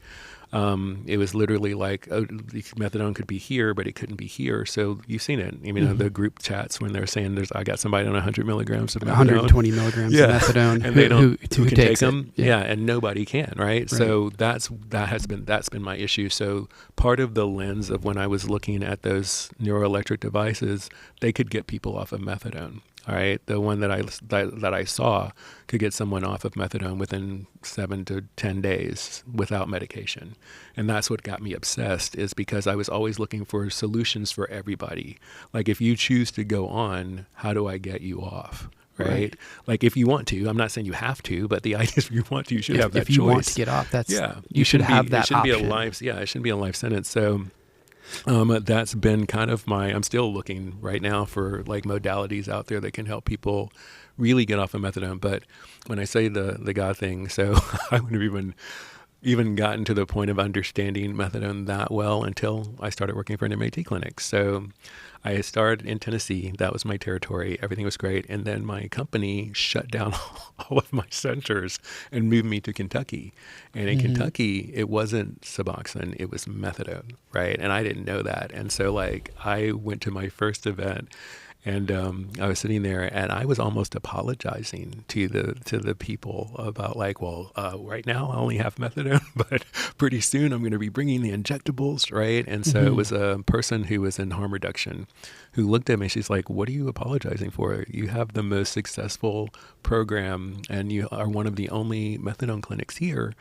it was literally like, methadone could be here, but it couldn't be here. So you've seen it. I mean, the group chats when they're saying, I got somebody on 100 milligrams of methadone. 120 milligrams of methadone. And they don't, who can take takes them? it? Yeah, and nobody can, right? So that's been my issue. So part of the lens of when I was looking at those neuroelectric devices, they could get people off of methadone. All right, the one that I saw could get someone off of methadone within 7 to 10 days without medication. And that's what got me obsessed, is because I was always looking for solutions for everybody. Like, if you choose to go on, how do I get you off? Right? Like, if you want to, I'm not saying you have to, but the idea is, if you want to, you should have that choice. If you want to get off, you should have that option. It shouldn't be a life sentence. So that's been kind of I'm still looking right now for like modalities out there that can help people really get off of methadone. But when I say the God thing, so I wouldn't have even gotten to the point of understanding methadone that well until I started working for an MAT clinic. So I started in Tennessee. That was my territory. Everything was great. And then my company shut down all of my centers and moved me to Kentucky. And in Kentucky, it wasn't Suboxone, it was methadone, right? And I didn't know that. And so like I went to my first event, and I was sitting there, and I was almost apologizing to the people about like, well, right now I only have methadone, but pretty soon I'm going to be bringing the injectables, right? And so it was a person who was in harm reduction who looked at me. She's like, "What are you apologizing for? You have the most successful program, and you are one of the only methadone clinics here."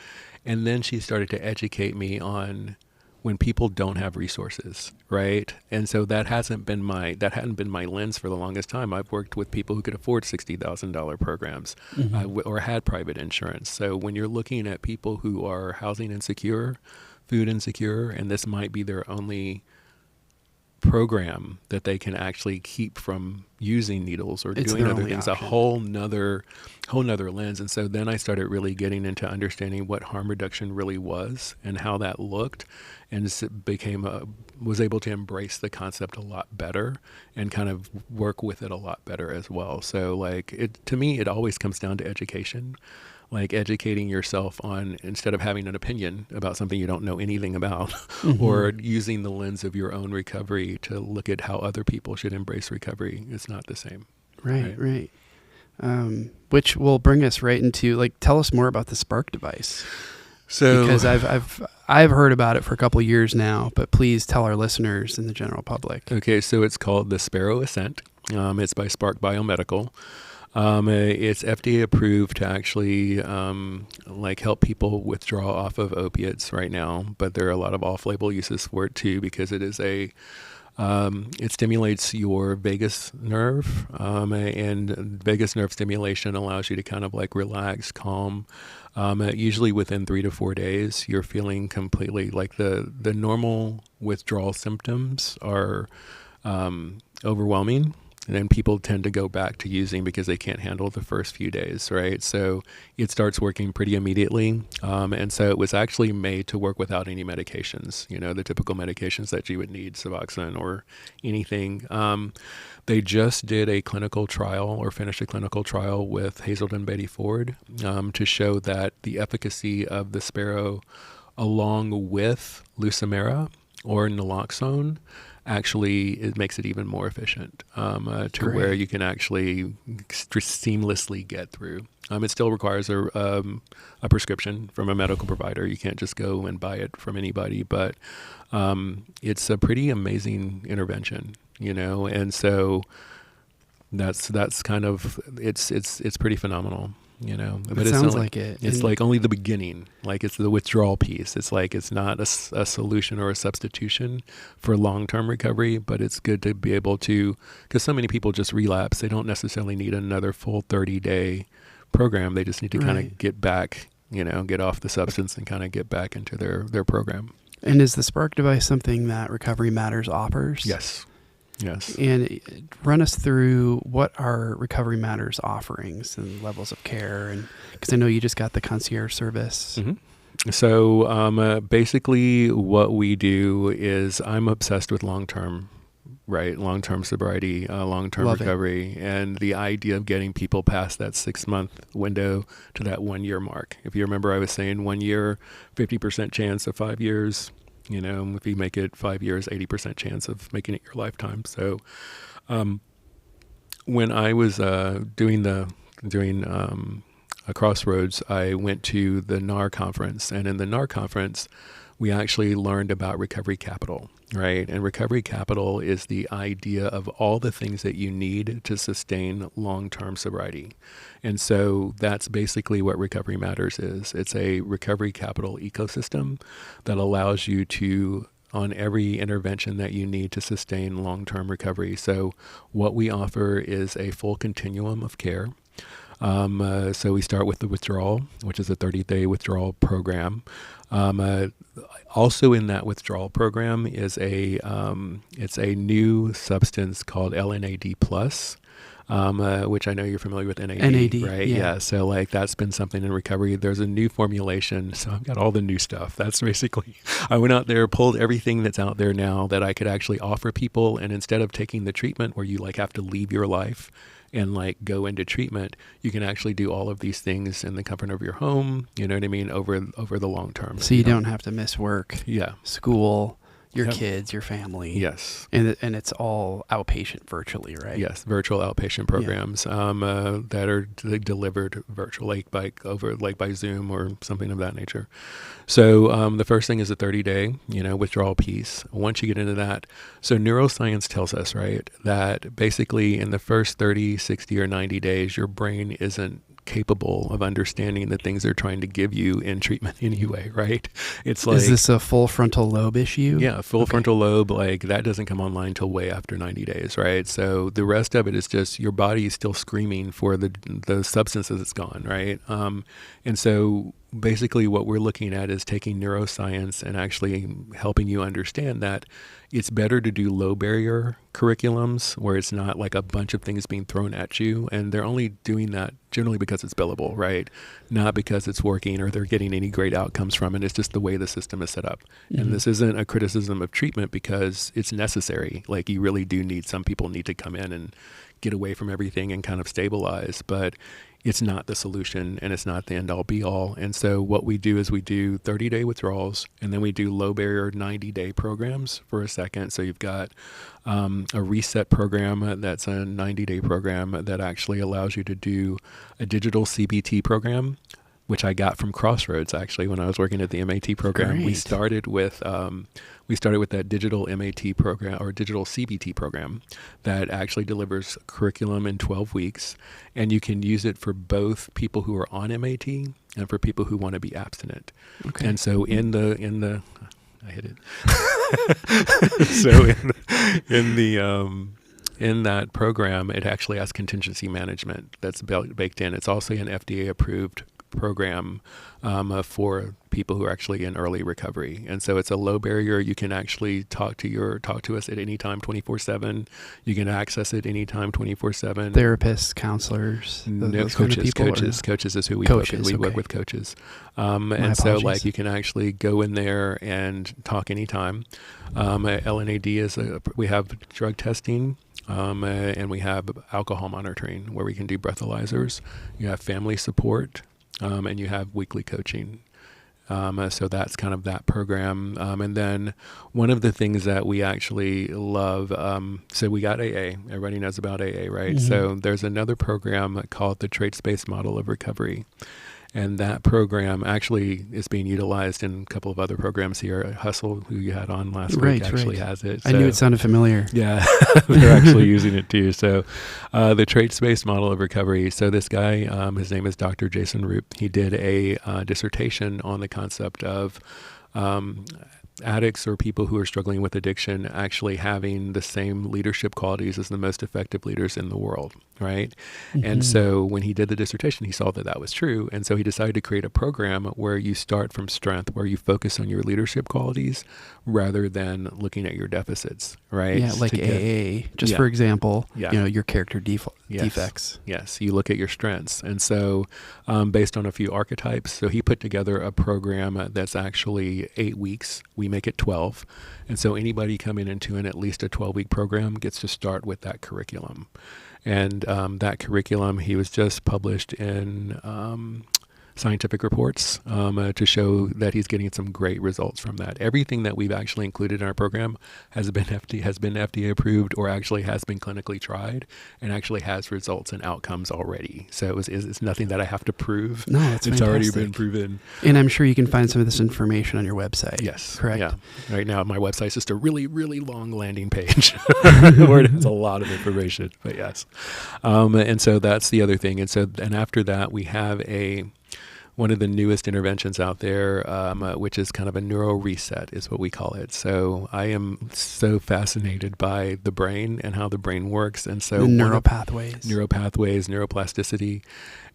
And then she started to educate me on when people don't have resources, right? And so that hadn't been my lens for the longest time. I've worked with people who could afford $60,000 programs or had private insurance. So when you're looking at people who are housing insecure, food insecure, and this might be their only program that they can actually keep from using needles or doing other things, option. a whole nother lens. And so then I started really getting into understanding what harm reduction really was and how that looked, and was able to embrace the concept a lot better and kind of work with it a lot better as well. So like to me, it always comes down to education. Like educating yourself on, instead of having an opinion about something you don't know anything about, or using the lens of your own recovery to look at how other people should embrace recovery. It's not the same. Right. Which will bring us right into, like, tell us more about the SPARC device. So, because I've heard about it for a couple of years now, but please tell our listeners and the general public. Okay, so it's called the Sparrow Ascent. It's by SPARC Biomedical. It's FDA approved to actually like help people withdraw off of opiates right now, but there are a lot of off-label uses for it too, because it is a It stimulates your vagus nerve, and vagus nerve stimulation allows you to kind of like relax, calm. Usually within 3 to 4 days, you're feeling completely like the normal withdrawal symptoms are overwhelming. And then people tend to go back to using because they can't handle the first few days, right? So it starts working pretty immediately. And so it was actually made to work without any medications, the typical medications that you would need, Suboxone or anything. They just did a clinical trial or finished a clinical trial with Hazelden Beatty Ford to show that the efficacy of the Sparrow along with Lucimera or naloxone actually it makes it even more efficient to where you can actually seamlessly get through. It still requires a prescription from a medical provider. You can't just go and buy it from anybody, but it's a pretty amazing intervention, and so that's kind of it's pretty phenomenal. But it sounds like it. It's like only the beginning. Like it's the withdrawal piece. It's like it's not a solution or a substitution for long-term recovery, but it's good to be able to, because so many people just relapse. They don't necessarily need another full 30-day program. They just need to kind of get back, get off the substance and kind of get back into their program. And is the SPARC device something that Recovery Matters offers? Yes. And run us through what are Recovery Matters offerings and levels of care, and because I know you just got the concierge service. Mm-hmm. So basically what we do is I'm obsessed with long-term sobriety, long-term recovery, and the idea of getting people past that 6-month window to that 1-year mark. If you remember, I was saying 1 year, 50% chance of 5 years. If you make it 5 years, 80% chance of making it your lifetime. So, when I was doing a Crossroads, I went to the NAR conference, and in the NAR conference, we actually learned about recovery capital, right? And recovery capital is the idea of all the things that you need to sustain long-term sobriety. And so that's basically what Recovery Matters is. It's a recovery capital ecosystem that allows you to, on every intervention that you need to sustain long-term recovery. So what we offer is a full continuum of care. So we start with the withdrawal, which is a 30-day withdrawal program. Also in that withdrawal program is it's a new substance called LNAD+, which I know you're familiar with NAD, right? Yeah. So like that's been something in recovery. There's a new formulation. So I've got all the new stuff. That's basically, I went out there, pulled everything that's out there now that I could actually offer people. And instead of taking the treatment where you like have to leave your life and like go into treatment, you can actually do all of these things in the comfort of your home, you know what I mean, over the long term. So you don't have to miss work, school, your kids, your family. Yes. And it's all outpatient virtually, right? Yes, virtual outpatient programs that are delivered virtually, like by Zoom or something of that nature. So the first thing is a 30-day, withdrawal piece. Once you get into that, so neuroscience tells us, right, that basically in the first 30, 60, or 90 days, your brain isn't capable of understanding the things they're trying to give you in treatment anyway, right? It's like, is this a full frontal lobe issue? Yeah, full frontal lobe, like that doesn't come online till way after 90 days, right? So the rest of it is just your body is still screaming for the substances it's gone, right? And so basically what we're looking at is taking neuroscience and actually helping you understand that it's better to do low barrier curriculums where it's not like a bunch of things being thrown at you, and they're only doing that generally because it's billable, right? Not because it's working or they're getting any great outcomes from it. It's just the way the system is set up. Mm-hmm. And this isn't a criticism of treatment because it's necessary. Like you really do need, some people need to come in and get away from everything and kind of stabilize, but it's not the solution and it's not the end all be all. And so what we do is we do 30-day withdrawals, and then we do low barrier 90-day programs for a second. So you've got a reset program that's a 90-day program that actually allows you to do a digital CBT program, which I got from Crossroads actually when I was working at the MAT program. Great. We started with that digital MAT program or digital CBT program that actually delivers curriculum in 12 weeks, and you can use it for both people who are on MAT and for people who want to be abstinent. Okay. And so in the I hit it. So in the in that program, it actually has contingency management that's baked in. It's also an FDA approved program for people who are actually in early recovery, and so it's a low barrier. You can actually talk to us at any time, 24/7. You can access it anytime, 24/7. Therapists, counselors, No, coaches. Coaches is who we work with coaches, and so like you can actually go in there and talk anytime. LNAD is we have drug testing. And we have alcohol monitoring where we can do breathalyzers. You have family support, and you have weekly coaching. So that's kind of that program. And then one of the things that we actually love, so we got AA. Everybody knows about AA, right? Mm-hmm. So there's another program called the Traits-Based Model of Recovery. And that program actually is being utilized in a couple of other programs here. Hustle, who you had on last week, actually has it. So, I knew it sounded familiar. Yeah, they're actually using it too. So the traits-based model of recovery. So this guy, his name is Dr. Jason Roop. He did a dissertation on the concept of addicts or people who are struggling with addiction actually having the same leadership qualities as the most effective leaders in the world, right? Mm-hmm. And so when he did the dissertation, he saw that that was true. And so he decided to create a program where you start from strength, where you focus on your leadership qualities rather than looking at your deficits, right? Yeah, like AA, just for example, your character defects. Yes, you look at your strengths. And so based on a few archetypes, so he put together a program that's actually 8 weeks. We make it 12. And so anybody coming into at least a 12-week program gets to start with that curriculum. And that curriculum, he was just published in scientific reports to show that he's getting some great results from that. Everything that we've actually included in our program has been FDA approved or actually has been clinically tried and actually has results and outcomes already. So it's nothing that I have to prove. No, it's already been proven. And I'm sure you can find some of this information on your website. Yes. Correct? Yeah. Right now, my website's just a really, really long landing page where it has a lot of information, but yes. And so that's the other thing. And after that, we have one of the newest interventions out there, which is kind of a neuro reset is what we call it. So I am so fascinated by the brain and how the brain works. And so neuropathways, neuroplasticity.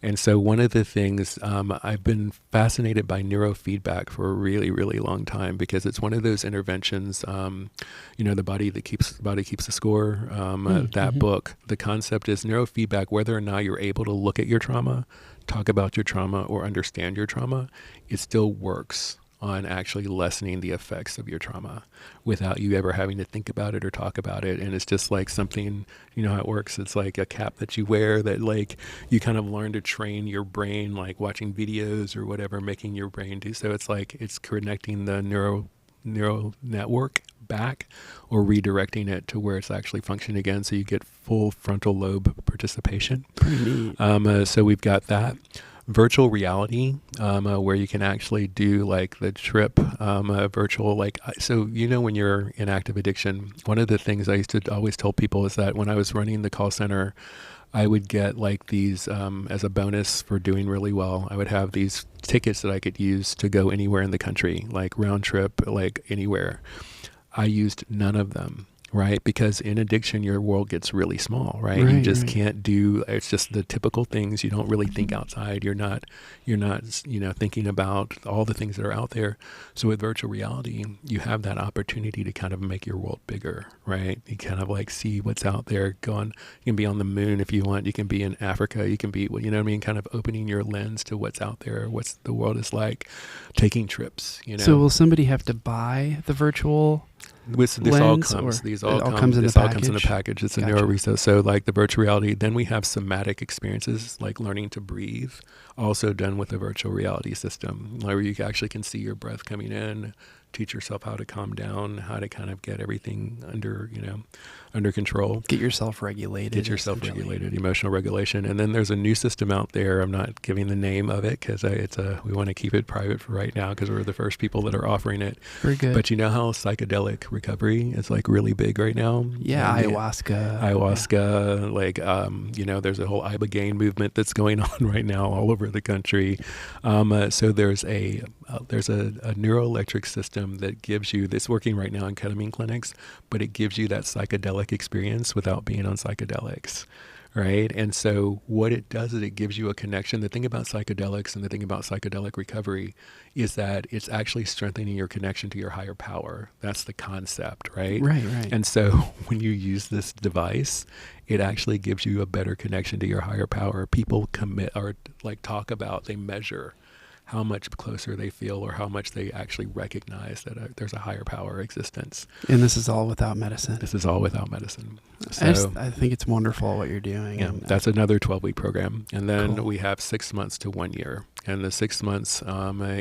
And so one of the things, I've been fascinated by neurofeedback for a really, really long time because it's one of those interventions, the body keeps the score, that book. The concept is neurofeedback, whether or not you're able to look at your trauma, talk about your trauma, or understand your trauma, it still works on actually lessening the effects of your trauma without you ever having to think about it or talk about it. And it's just like something, you know how it works? It's like a cap that you wear that like you kind of learn to train your brain, like watching videos or whatever, making your brain do. So it's like it's connecting the neural network back or redirecting it to where it's actually functioning again, so you get full frontal lobe participation. Pretty neat. So we've got that. Virtual reality, where you can actually do like the trip virtual, so when you're in active addiction, one of the things I used to always tell people is that when I was running the call center, I would get like these as a bonus for doing really well. I would have these tickets that I could use to go anywhere in the country, like round trip, like anywhere. I used none of them, right? Because in addiction, your world gets really small, right? You just can't do, it's just the typical things. You don't really think outside. You're not, thinking about all the things that are out there. So with virtual reality, you have that opportunity to kind of make your world bigger, right? You kind of like see what's out there going. You can be on the moon if you want. You can be in Africa. You can be, kind of opening your lens to what's out there, what's the world is like, taking trips, So will somebody have to buy the virtual this all comes in a package. It's a neuro reset. So like the virtual reality, then we have somatic experiences like learning to breathe, also done with a virtual reality system, where you actually can see your breath coming in, teach yourself how to calm down, how to kind of get everything under control. Get yourself regulated. Emotional regulation. And then there's a new system out there. I'm not giving the name of it because we want to keep it private for right now because we're the first people that are offering it. Very good. But you know how psychedelic recovery is like really big right now? Yeah, ayahuasca. There's a whole ibogaine movement that's going on right now all over the country. So there's a neuroelectric system system that gives you, that's working right now in ketamine clinics, but it gives you that psychedelic experience without being on psychedelics. Right. And so what it does is it gives you a connection. The thing about psychedelics and the thing about psychedelic recovery is that it's actually strengthening your connection to your higher power. That's the concept, right? Right, right. And so when you use this device, it actually gives you a better connection to your higher power. People commit or like talk about, they measure how much closer they feel or how much they actually recognize that there's a higher power existence. And this is all without medicine. This is all without medicine. So, I think it's wonderful what you're doing. Yeah, that's another 12-week program. And then Cool. we have 6 months to 1 year. And the 6 months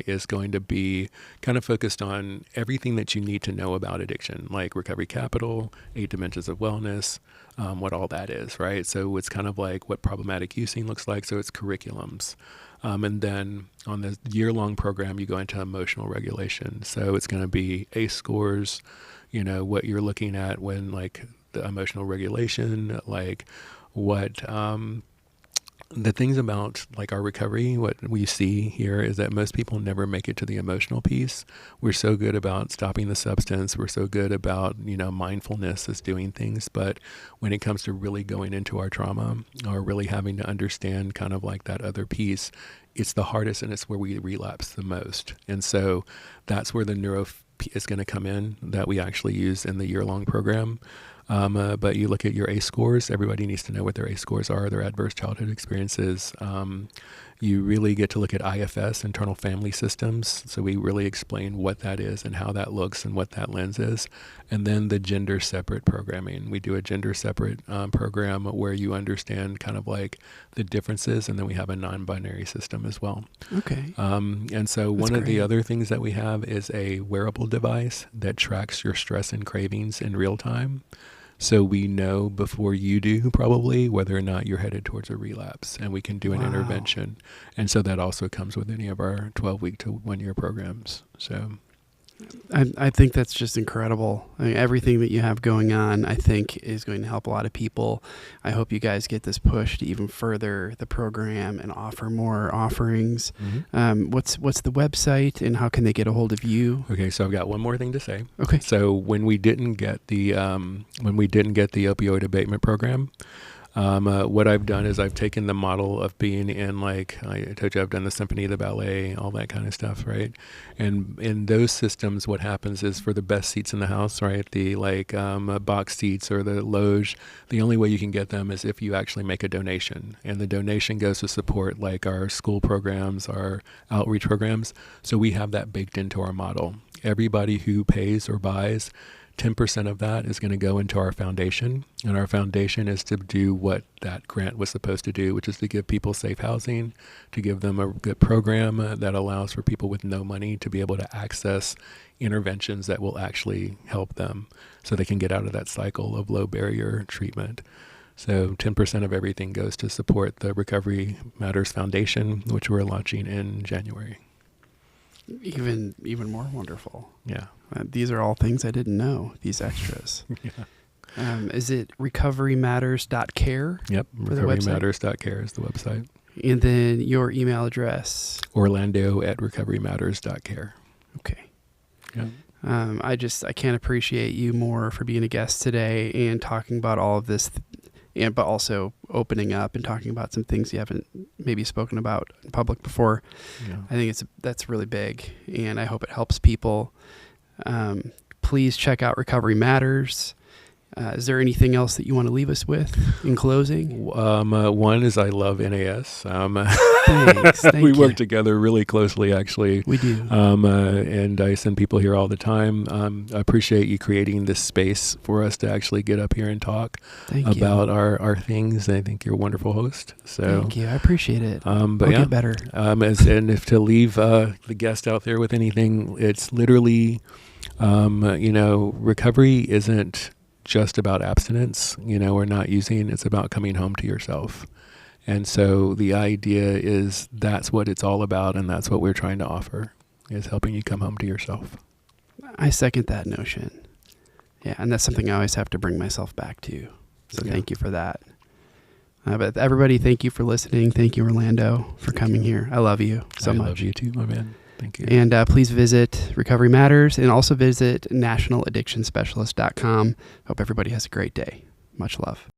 is going to be kind of focused on everything that you need to know about addiction, like Recovery Capital, 8 Dimensions of Wellness, what all that is, right? So it's kind of like what problematic using looks like. So it's curriculums. And then on the year-long program, you go into emotional regulation. So it's going to be ACE scores, what you're looking at when like the emotional regulation, like what the things about like our recovery, what we see here is that most people never make it to the emotional piece. We're so good about stopping the substance. We're so good about, mindfulness as doing things. But when it comes to really going into our trauma or really having to understand kind of like that other piece, it's the hardest and it's where we relapse the most. And so that's where the neuro is going to come in that we actually use in the year-long program. But you look at your ACE scores, everybody needs to know what their ACE scores are, their adverse childhood experiences. You really get to look at IFS, internal family systems. So we really explain what that is and how that looks and what that lens is. And then the gender separate programming. We do a gender separate program where you understand kind of like the differences. And then we have a non-binary system as well. Okay. And so one of the other things that we have is a wearable device that tracks your stress and cravings in real time. So we know before you do probably whether or not you're headed towards a relapse, and we can do an intervention. And so that also comes with any of our 12-week to 1 year programs. So I think that's just incredible. I mean, everything that you have going on, I think, is going to help a lot of people. I hope you guys get this push to even further the program and offer more offerings. Mm-hmm. What's the website and how can they get a hold of you? Okay, so I've got one more thing to say. Okay. So when we didn't get the opioid abatement program, what I've done is I've taken the model of being in, like I told you, I've done the symphony, the ballet, all that kind of stuff, right? And in those systems, what happens is for the best seats in the house, right, the box seats or the loge, the only way you can get them is if you actually make a donation. And the donation goes to support like our school programs, our outreach programs. So we have that baked into our model. Everybody who pays or buys, 10% of that is going to go into our foundation, and our foundation is to do what that grant was supposed to do, which is to give people safe housing, to give them a good program that allows for people with no money to be able to access interventions that will actually help them so they can get out of that cycle of low barrier treatment. So 10% of everything goes to support the Recovery Matters Foundation, which we're launching in January. Even more wonderful. Yeah. These are all things I didn't know, these extras. Yeah. Is it recoverymatters.care? Yep. Recoverymatters.care is the website. And then your email address? Orlando@recoverymatters.care. Okay. Yeah. I can't appreciate you more for being a guest today and talking about all of this, but also opening up and talking about some things you haven't maybe spoken about in public before. Yeah. I think that's really big, and I hope it helps people. Please check out Recovery Matters. Is there anything else that you want to leave us with in closing? One is I love NAS. Thanks. We work together really closely, actually. We do. And I send people here all the time. I appreciate you creating this space for us to actually get up here and talk about our things. I think you're a wonderful host. So thank you. I appreciate it. But get better. And if to leave the guest out there with anything, it's literally, recovery isn't just about abstinence, or not using. It's about coming home to yourself. And so the idea is that's what it's all about, and that's what we're trying to offer, is helping you come home to yourself. I second that notion. Yeah, and that's something I always have to bring myself back to. So Thank you for that. But everybody, thank you for listening. Thank you, Orlando, for coming here. I love you so much. I love you too, my man. Thank you. And please visit Recovery Matters and also visit nationaladdictionspecialist.com. Hope everybody has a great day. Much love.